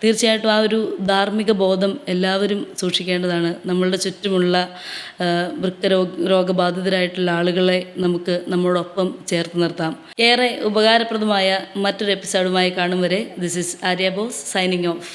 തീർച്ചയായിട്ടും ആ ഒരു ധാർമ്മിക ബോധം എല്ലാവരും സൂക്ഷിക്കേണ്ടതാണ്. നമ്മളുടെ ചുറ്റുമുള്ള രോഗബാധിതരായിട്ടുള്ള ആളുകളെ നമുക്ക് നമ്മോടൊപ്പം ചേർത്ത് നിർത്താം. ഏറെ ഉപകാരപ്രദമായ മറ്റൊരു എപ്പിസോഡുമായി കാണും വരെ this is Arya boss signing off.